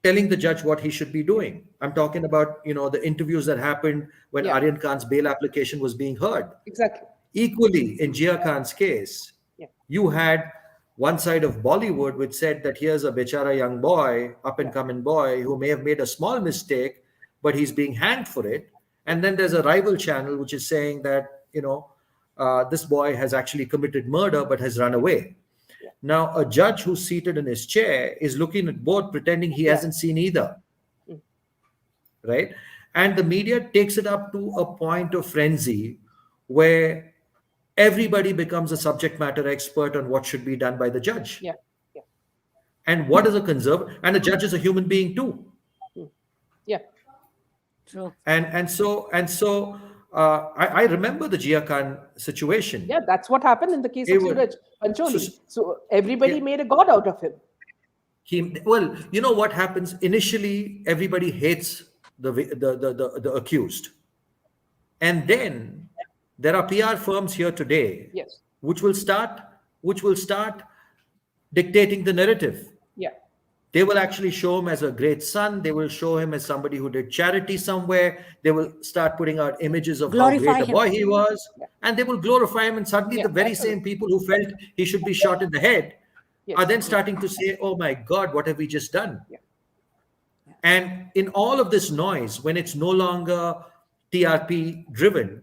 telling the judge what he should be doing. I'm talking about the interviews that happened when Yeah. Aryan Khan's bail application was being heard. Exactly. Equally, in Jia Khan's case, Yeah. you had one side of Bollywood which said that here's a bechara young boy, up and Yeah. coming boy, who may have made a small mistake, but he's being hanged for it. Yeah. And then there's a rival channel which is saying that, this boy has actually committed murder but has run away. Yeah. Now, a judge who's seated in his chair is looking at both, pretending he Yeah. hasn't seen either, Mm. right? And the media takes it up to a point of frenzy where everybody becomes a subject matter expert on what should be done by the judge. Yeah. Yeah. And what is a conservative? And the judge is a human being too. Mm. Yeah. True. I remember the Jia Khan situation. Yeah, that's what happened in the case He of would, Suraj so, Pancholi. So everybody yeah, made a god out of him. well, you know what happens? Initially, everybody hates the accused, and then there are PR firms here today Yes. which will start dictating the narrative. Yeah. They will actually show him as a great son. They will show him as somebody who did charity somewhere. They will start putting out images of how great Glorify a him. boy he was. Yeah. And they will glorify him. And suddenly, Yeah. the very Absolutely. same people who felt he should be shot in the head Yes. are then starting to say, oh my God, what have we just done? Yeah. And in all of this noise, when it's no longer TRP driven,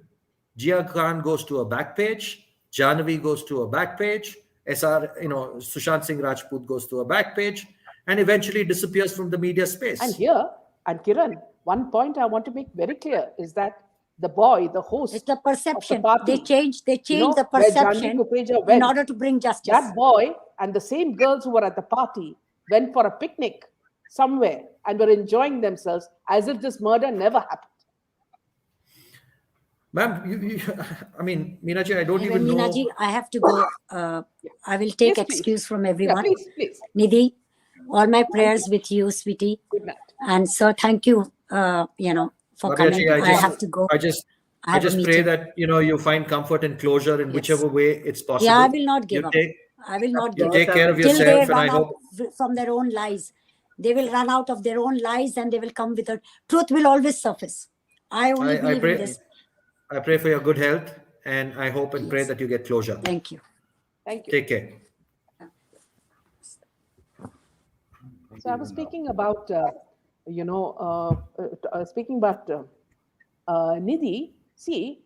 Jia Khan goes to a back page, Janvi goes to a back page, Sushant Singh Rajput goes to a back page, and eventually disappears from the media space. And here, and Kiran, one point I want to make very clear is that the boy, the host It's the of the perception. party, They change the where Janvi perception Kukreja in went, order to bring justice. that boy and the same girls who were at the party went for a picnic somewhere and were enjoying themselves as if this murder never happened. Ma'am, I mean, Meenaji, I don't Anyway, even know. Meenaji, I have to go. I will take Yes, please. excuse from Yeah, everyone. please. Nidhi, all my prayers with you, sweetie. Good night. And sir, thank you, for coming. Rabiaji, I have to go. I just I have a just pray meeting. that you find comfort and closure in Yes. whichever way it's possible. Yeah, I will not give You up. take I will not you give take up. care of Till they yourself, and run I out hope. from their own lies. They will run out of their own lies and they will come with the truth will always surface. I only I believe in pray. this. I pray for your good health, and I hope and pray Yes. that you get closure. Thank you. Thank you. Take care. So I was speaking about, speaking about Nidhi. See,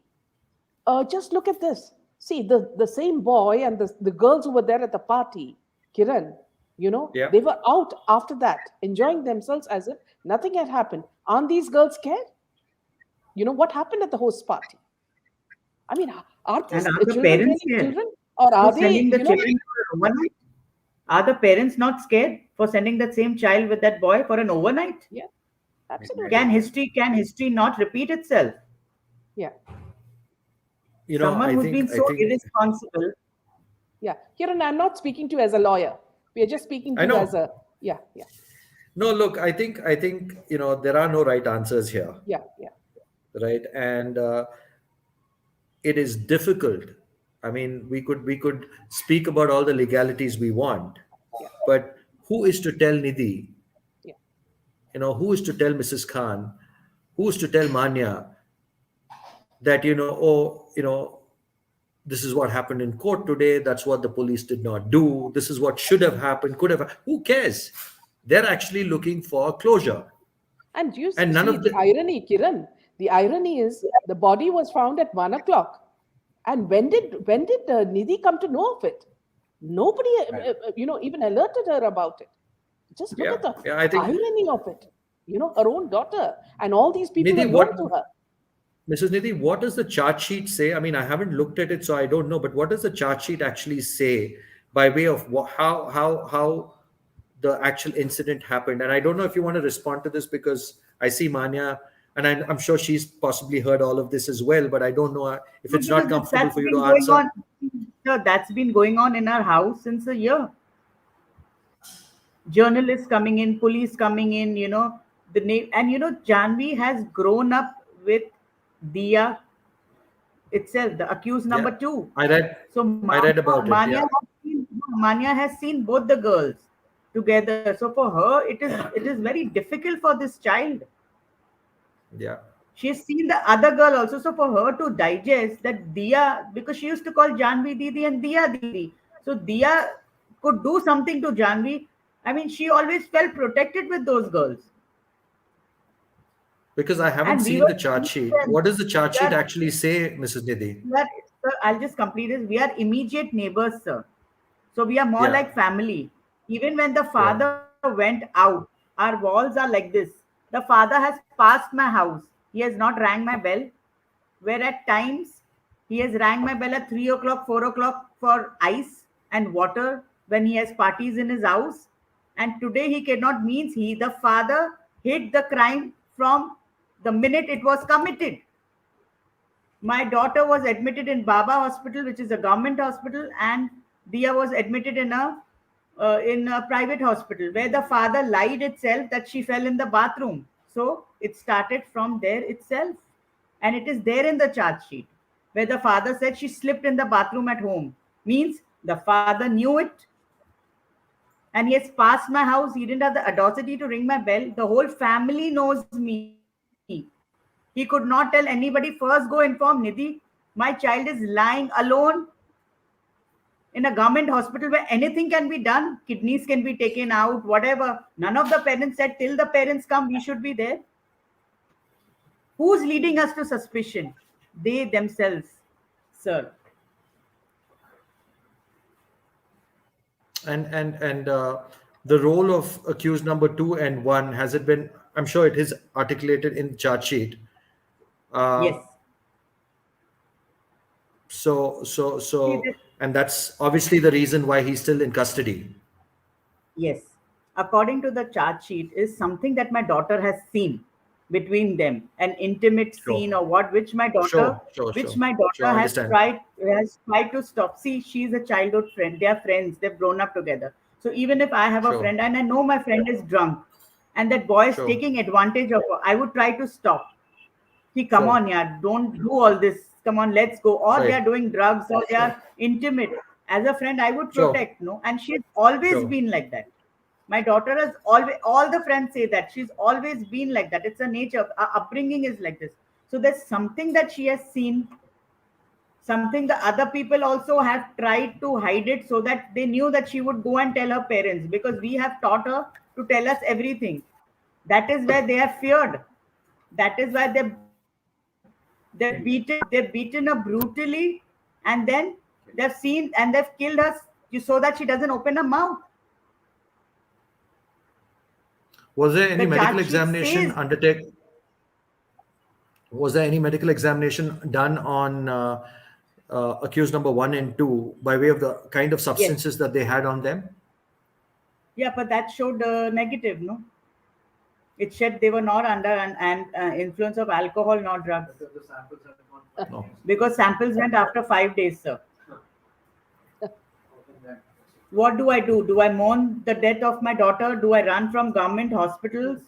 just look at this. See, the same boy and the girls who were there at the party, Kiran, Yeah. they were out after that, enjoying themselves as if nothing had happened. Aren't these girls scared? What happened at the host party? I mean, are And these are the children parents really scared children? Or for are they, sending the children for an overnight? Are the parents not scared for sending that same child with that boy for an overnight? yeah, absolutely. Can history not repeat itself? Yeah, Someone I who's think been I so think irresponsible. yeah. Kiran, I'm not speaking to you as a lawyer. We are just speaking to I you as know. a, yeah, yeah, No, look, I think there are no right answers here, yeah, yeah, right? And it is difficult. I mean, we could speak about all the legalities we want, yeah, but who is to tell Nidhi? yeah. Who is to tell Mrs. Khan? Who is to tell Manya that oh, this is what happened in court today. That's what the police did not do. This is what should have happened, could have. Who cares? They're actually looking for closure, And you and none see of the the. irony, Kiran. The irony is the body was found at 1 o'clock. And when did Nidhi come to know of it? Nobody, even alerted her about it. Just look Yeah, at the yeah. I think irony of it. Her own daughter and all these people were Nidhi, known to her. Mrs. Nidhi, what does the chart sheet say? I mean, I haven't looked at it, so I don't know. But what does the chart sheet actually say by way of how the actual incident happened? And I don't know if you want to respond to this because I see Manya, and I'm sure she's possibly heard all of this as well. But I don't know if No, it's not because comfortable that's for you to been going answer. on. No, that's been going on in our house since a year. Journalists coming in, police coming in, the name, and Janvi has grown up with Dia itself, the accused Yeah, number two. I read, So I read about it. Yeah, Manya has seen both the girls together. So for her, it is very difficult for this child. yeah. She's seen the other girl also. So for her to digest that Dia, because she used to call Janvi Didi and Dia Didi. So Dia could do something to Janvi. I mean, she always felt protected with those girls. Because I haven't And we seen were the chart sheet. friends. What does the chart We sheet are, actually say, Mrs. Nidhi? we are, sir, I'll just complete this. We are immediate neighbors, sir. So we are more Yeah, like family. Even when the yeah. father went out, our walls are like this. The father has passed my house. He has not rang my bell. Where at times he has rang my bell at 3 o'clock, 4 o'clock for ice and water when he has parties in his house. And today he cannot, means he, the father, hid the crime from the minute it was committed. My daughter was admitted in Baba Hospital, which is a government hospital, and Dia was admitted in a private hospital, where the father lied itself that she fell in the bathroom. So it started from there itself, and it is there in the charge sheet, where the father said she slipped in the bathroom at home. Means the father knew it, and he has passed my house. He didn't have the audacity to ring my bell. The whole family knows me. He could not tell anybody, first go inform Nidhi. My child is lying alone in a government hospital where anything can be done. Kidneys can be taken out, whatever. None of the parents said, till the parents come, we should be there. Who's leading us to suspicion? They themselves, sir. And the role of accused number two and one, has it been? I'm sure it is articulated in chart sheet. Yes. Uh, so, See, and that's obviously the reason why he's still in custody. yes, according to the chart sheet, is something that my daughter has seen between them, an intimate Sure, scene or what, sure, sure, which sure, my sure. daughter I understand. has tried to stop. See, she's a childhood friend. They are friends. They've grown up together. So even if I have a Sure, friend and I know my friend is drunk, and that boy is sure, taking advantage of her, I would try to stop. He, come sure. on, yeah, don't do all this. Come on, let's go. Or they Right. are doing drugs or they Sure, are intimate. As a friend, I would sure, protect, no? And she's always sure. been like that. My daughter has always, all the friends say that she's always been like that. It's a nature. Our upbringing is like this. So there's something that she has seen, something the other people also have tried to hide it, so that they knew that she would go and tell her parents, because we have taught her to tell us everything. That is where they are feared. That is why they've beaten her brutally, and then they've seen and they've killed her so that she doesn't open her mouth. Was there any The medical charge sheet examination says undertake? Was there any medical examination done on accused number 1 and 2 by way of the kind of yes. substances that they had on them? Yeah, but that showed negative, no? It said they were not under an influence of alcohol nor drugs, No. because samples went after 5 days, sir. What do I do? Do I mourn the death of my daughter? Do I run from government hospitals?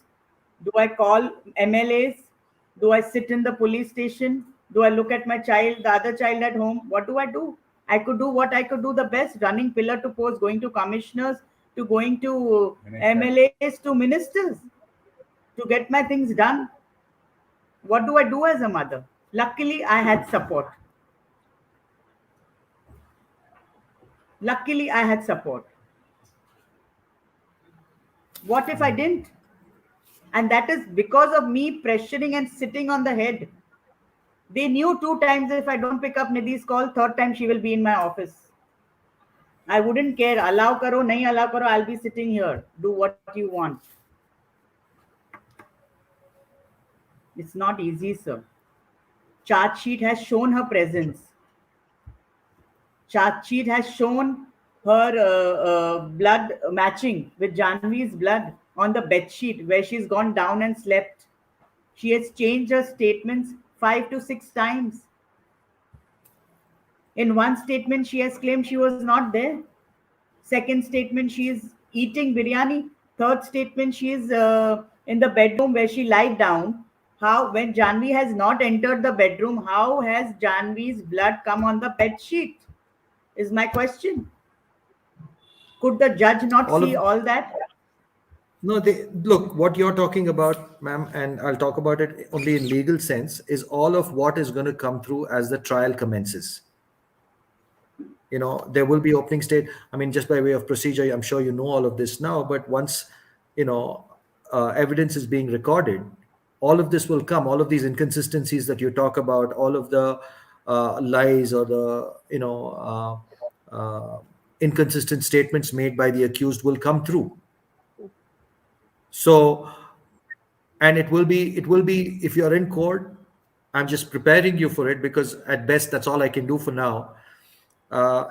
Do I call MLAs? Do I sit in the police station? Do I look at my child, the other child at home? What do I do? I could do what I could do the best, running pillar to post, going to commissioners, to going to MLAs, to ministers, to get my things done. What do I do as a mother? Luckily, I had support. Luckily, I had support. What if I didn't? And that is because of me pressuring and sitting on the head. They knew 2 times if I don't pick up Nidhi's call, third time she will be in my office. I wouldn't care. Allow karo, nahi allow karo, I'll be sitting here. Do what you want. It's not easy, sir. Charge sheet has shown her presence. Charge sheet has shown her blood matching with Janvi's blood on the bed sheet where she's gone down and slept. She has changed her statements 5 to 6 times. In one statement, she has claimed she was not there. Second statement, she is eating biryani. Third statement, she is in the bedroom where she lied down. How, when Janvi has not entered the bedroom, how has Janvi's blood come on the bed sheet? Is my question. Could the judge not All see of all that? No, they look what you're talking about, ma'am, and I'll talk about it only in legal sense, is all of what is going to come through as the trial commences. There will be opening state. I mean, just by way of procedure, I'm sure you know all of this now, but once, evidence is being recorded, all of this will come, all of these inconsistencies that you talk about, all of the lies or the, inconsistent statements made by the accused will come through. So, and it will be if you're in court, I'm just preparing you for it, because at best that's all I can do for now.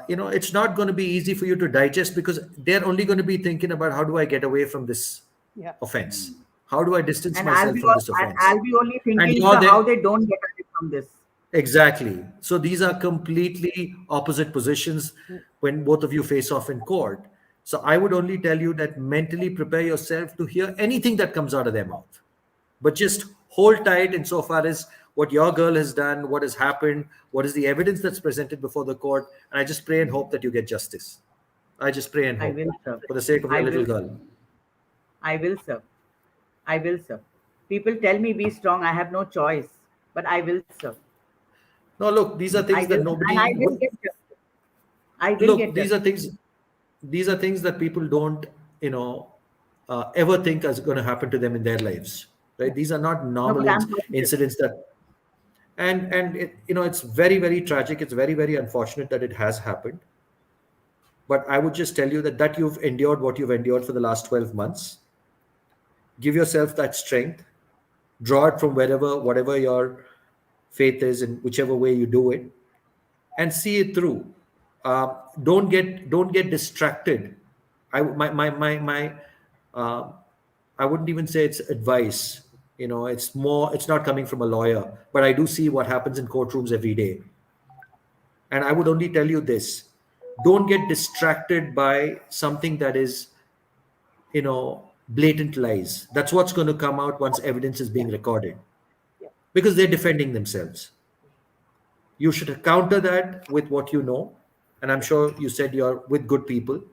It's not going to be easy for you to digest, because they're only going to be thinking about, how do I get away from this Yeah. offense, how do I distance And myself from this offense, I'll be only and thinking, you're sir, there. how they don't get away from this. Exactly. So these are completely opposite positions when both of you face off in court. So I would only tell you that mentally prepare yourself to hear anything that comes out of their mouth. But just hold tight insofar as what your girl has done, what has happened, what is the evidence that's presented before the court. And I just pray and hope that you get justice. I just pray and I hope will, sir. for the sake of I your little will. girl. I will, sir. I will, sir. People tell me be strong. I have no choice, but I will, sir. No, look, these are I things will, that and I nobody will get justice. I will look. get justice. These are things that people don't, ever think is going to happen to them in their lives, right? These are not No, but normal I'm positive. incidents that, and it's very, very tragic. It's very, very unfortunate that it has happened. But I would just tell you that you've endured what you've endured for the last 12 months. Give yourself that strength. Draw it from whatever your faith is, in whichever way you do it, and see it through. Don't get distracted. I my my my my. Uh, I wouldn't even say it's advice. It's not coming from a lawyer, but I do see what happens in courtrooms every day. And I would only tell you this: don't get distracted by something that is, blatant lies. That's what's going to come out once evidence is being recorded, Yeah. because they're defending themselves. You should counter that with what you know. And I'm sure you said you're with good people.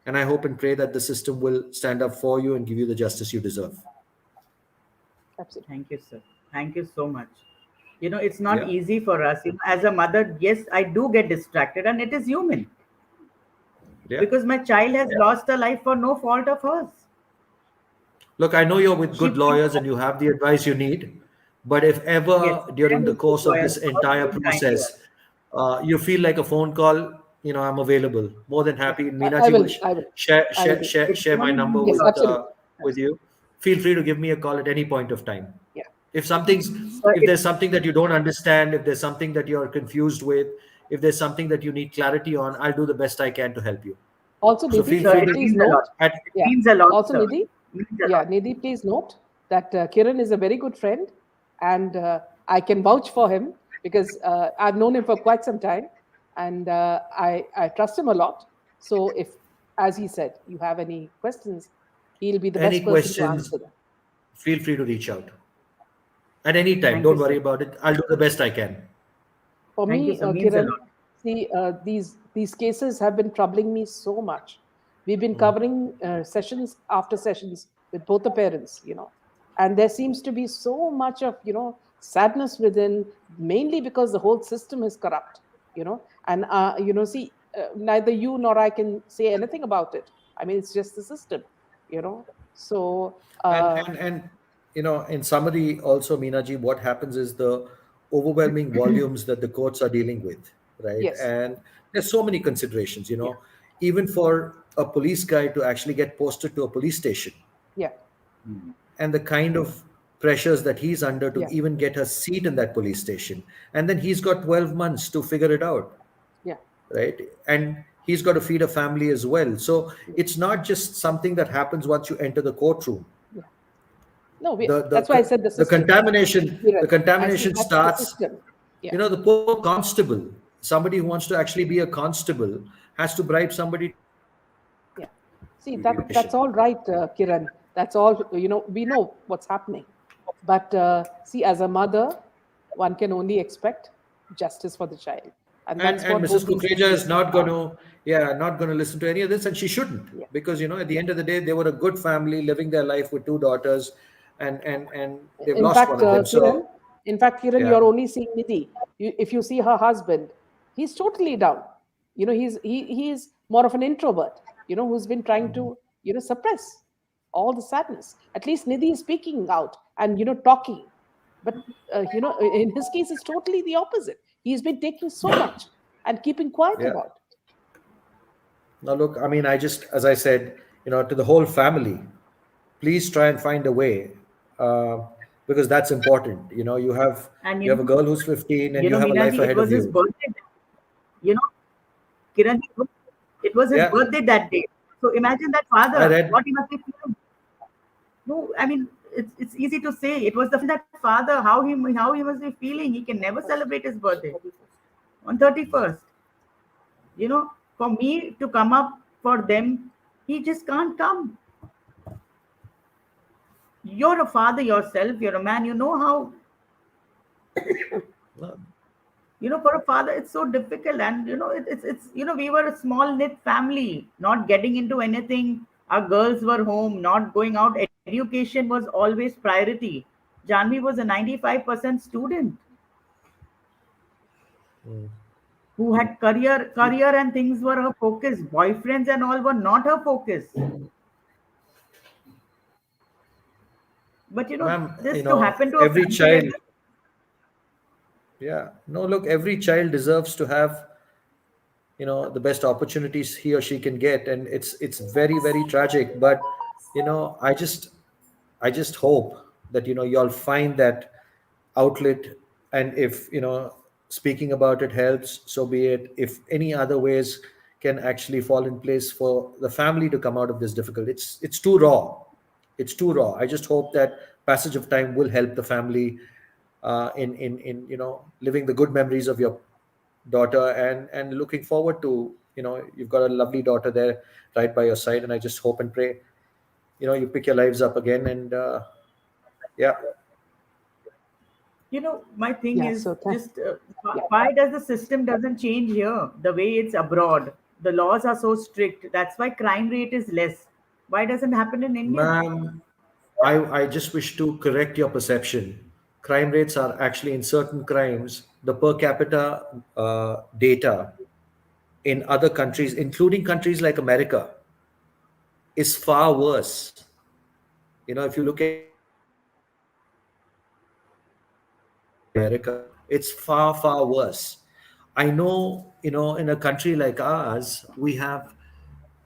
And I hope and pray that the system will stand up for you and give you the justice you deserve. Absolutely. Thank you, sir. Thank you so much. It's not Yeah. easy for us. As a mother, yes, I do get distracted, and it is human Yeah. because my child has lost a life for no fault of hers. Look, I know you're with She good lawyers and you have the advice you need, but if Yes, ever I am during the with good course of lawyers. this God has entire been kind to process, us. you feel like a phone call, I'm available. More than Yeah, happy. I Minaji will will. I will. I will do. It share my really number means a Yes, lot. absolutely. with you. Feel free to give me a call at any point of time. Yeah. If something's if It, there's something that you don't understand, if there's something that you're confused with, if there's something that you need clarity on, I'll do the best I can to help you. Also, So Nidhi, feel sir, free it to please means a lot. note. at It Yeah. means a lot, Also, sir. Nidhi, It means a yeah, lot. Nidhi, please note that Kiran is a very good friend, and I can vouch for him because I've known him for quite some time, and I trust him a lot. So, if, as he said, you have any questions, he'll be the any best person to questions, answer them. feel free to reach out at any time. Thank you, Don't sir. worry about it. I'll do the best I can. For Thank you, me, sir. Means a Kiran, lot. see, these cases have been troubling me so much. We've been covering sessions after sessions with both the parents, and there seems to be so much of sadness within, mainly because the whole system is corrupt, and see, neither you nor I can say anything about it. I mean, it's just the system, you know. So And in summary, also, Meenaji, what happens is the overwhelming volumes that the courts are dealing with, right? yes, And there's so many considerations. Even for a police guy to actually get posted to a police station, yeah, and the kind of pressures that he's under to yeah, even get a seat in that police station, and then he's got 12 months to figure it out, yeah. right? And he's got to feed a family as well. So it's not just something that happens once you enter the courtroom. Yeah. No, that's why I the said the the system. contamination Kiran, the I said contamination that's the starts. system. Yeah, The poor constable, somebody who wants to actually be a constable, has to bribe somebody to get into the yeah. police See, station. that's all right, Kiran. That's all. We know what's happening, but see, as a mother, one can only expect justice for the child, and that's And what Mrs. both these Kukreja is cases not going are. to, not going to listen to any of this, and she shouldn't, Yeah. because at the end of the day, they were a good family living their life with two daughters, and they've In lost fact, one of them. Kiran, So you're yeah. only seeing Nidhi. If you see her husband, he's totally down. He's more of an introvert. Who's been trying to suppress all the sadness. At least Nidhi is speaking out and talking. But in his case, it's totally the opposite. He's been taking so much and keeping quiet Yeah. about it. Now, look, I mean, as I said, to the whole family, please try and find a way, uh, because that's important. And You have a girl who's 15, and you have a life Meenaji, it ahead was of his you. birthday. You know, Kiran, it was his Yeah, birthday that day. So imagine that I father, read. what he must be feeling. No, I mean, it's easy to say. It was that father, how he must be feeling. He can never celebrate his birthday on 31st. For me to come up for them, he just can't come. You're a father yourself. You're a man. You know how, for a father it's so difficult. And we were a small knit family, not getting into anything. Our girls were home, not going out. Education was always priority. Janvi was a 95% student who had career and things were her focus. Boyfriends and all were not her focus. But Ma'am, this to happen to a every family like child, this. yeah, no, look, every child deserves to have, the best opportunities he or she can get, and it's very, very tragic. But I just hope that y'all find that outlet, and if speaking about it helps, so be it. If any other ways can actually fall in place for the family to come out of this difficult, it's too raw. It's too raw. I just hope that passage of time will help the family, in living the good memories of your daughter, and looking forward to, you've got a lovely daughter there right by your side, and I just hope and pray you pick your lives up again, and yeah. My thing Yeah. is So just yeah. why does the system doesn't change here the way it's abroad? The laws are so strict. That's why crime rate is less. Why doesn't happen in India? Ma'am, I just wish to correct your perception. crime rates are actually in certain crimes, the per capita data in other countries, including countries like America, is far worse. If you look at America, it's far, far worse. I know, in a country like ours, we have,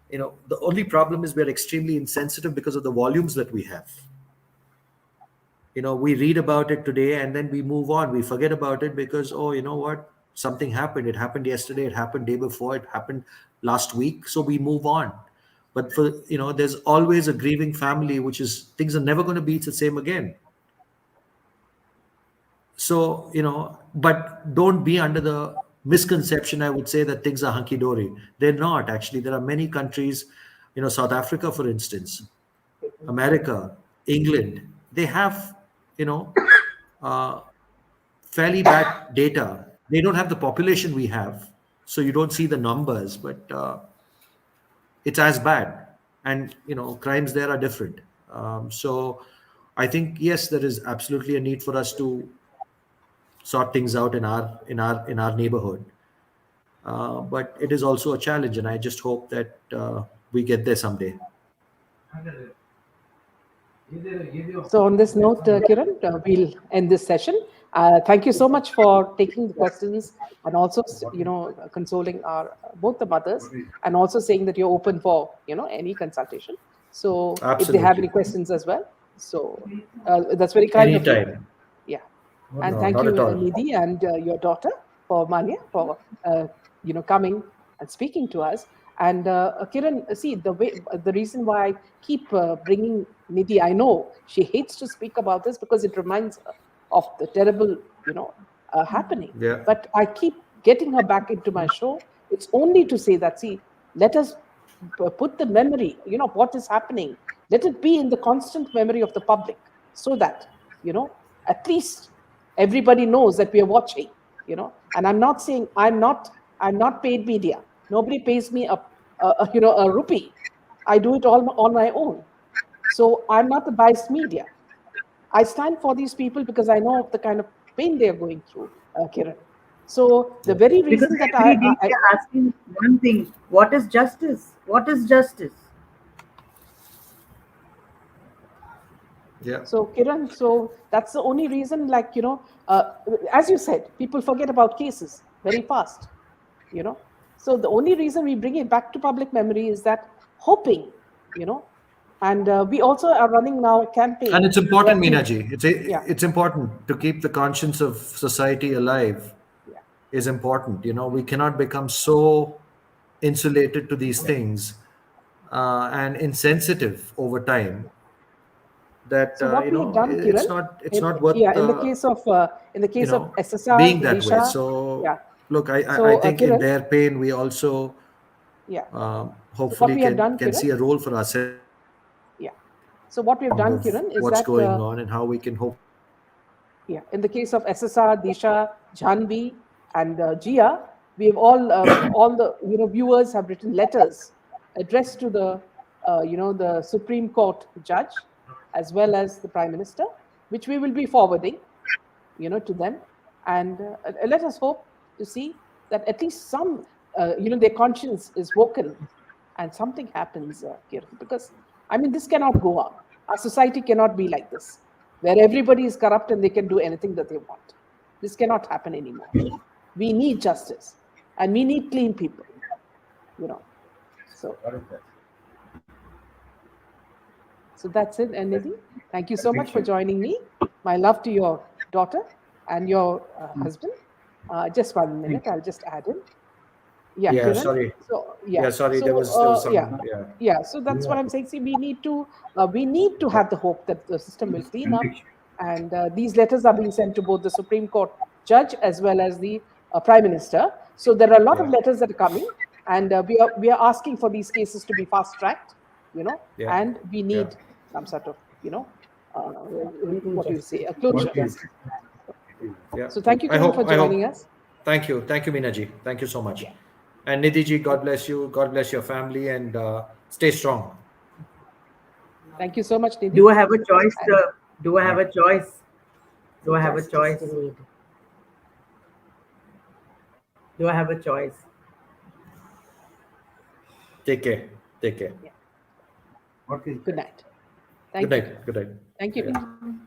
the only problem is we're extremely insensitive because of the volumes that we have. We read about it today and then we move on. We forget about it because, oh, you know what? Something happened. It happened yesterday. It happened day before. It happened last week. So we move on. But there's always a grieving family, which is things are never going to be the same again. So, but don't be under the misconception, I would say, that things are hunky dory. They're not actually. There are many countries, South Africa, for instance, America, England, they have, you know, uh, fairly bad data. They don't have the population we have, so you don't see the numbers, but it's as bad. And, crimes there are different. So I think, yes, there is absolutely a need for us to sort things out in our neighborhood. But it is also a challenge, and I just hope that we get there someday. So on this note, Kieran, we'll end this session. Thank you so much for taking the questions and also, consoling our both the mothers, and also saying that you're open for any consultation. So if they have any Absolutely. questions as well, so that's very kind of you. Anytime. Yeah, and No, thank not you, at all. Nidhi, and your daughter for Manya for coming and speaking to us. And Kiran, see the reason why I keep bringing Nidhi, I know she hates to speak about this because it reminds her of the terrible, happening. Yeah. But I keep getting her back into my show. It's only to say that, see, let us put the memory, what is happening. Let it be in the constant memory of the public, so that, at least everybody knows that we are watching. And I'm not saying I'm not paid media. Nobody pays me a rupee. I do it all on my own. So I'm not the biased media. I stand for these people because I know of the kind of pain they are going through, Kiran. So the very Because reason that every day they're asking one thing: what is justice? What is justice? Yeah. so Kiran, so that's the only reason, like, as you said, people forget about cases very fast, you know. So the only reason we bring it back to public memory is that hoping, you know, and we also are running now a And campaign it's where important, we, Meenaji. yeah, It's important to keep the conscience of society alive. yeah. Is important. We cannot become so insulated to these things and insensitive over time that So what we have done, it's Kiran, not worth yeah, in the you case of know SSR, being that way. Disha, So yeah. look, I So think in Kiran, their pain we also yeah. So what hopefully we have can done, can Kiran, see a role for ourselves yeah. So what we have done, of Kiran, is what's that going on and how we can hope. yeah, in the case of SSR, Disha, Janvi, and Jia, we have all the viewers have written letters addressed to the Supreme Court judge as well as the Prime Minister, which we will be forwarding, to them, and let us hope to see that at least some, their conscience is woken and something happens, Kiran, because I mean this cannot go on. Our society cannot be like this, where everybody is corrupt and they can do anything that they want. This cannot happen anymore. We need justice, and we need clean people. You know, so so that's it. And Nidhi, thank you so much for joining me. My love to your daughter and your husband. Just 1 minute, I'll just add in. Yeah, Yeah, Kiran. sorry. So Yeah, yeah, sorry. There so was there was yeah, some. Yeah. yeah. So that's what I'm saying. See, we need to have the hope that the system will clean up, and these letters are being sent to both the Supreme Court judge as well as the Prime Minister. So there are a lot of Yeah. letters that are coming, and we are asking for these cases to be fast tracked, Yeah. and we Yeah. need some sort of what do you say, a closure. Yeah. So thank you, I Kiran, for hope. I joining hope. us. Thank you. Thank you, Minaji. Thank you so much. Yeah. And Nidhi ji, God bless you. God bless your family, and stay strong. Thank you so much, Nidhi. Do I have a choice? And Do I have a choice? Do I have a Justice choice? delayed. Do I have a choice? Take care. Take care. Yeah. What is Good that? night. Good Thank you. night. Good night. Thank you, Yeah. Nidhi. Mm.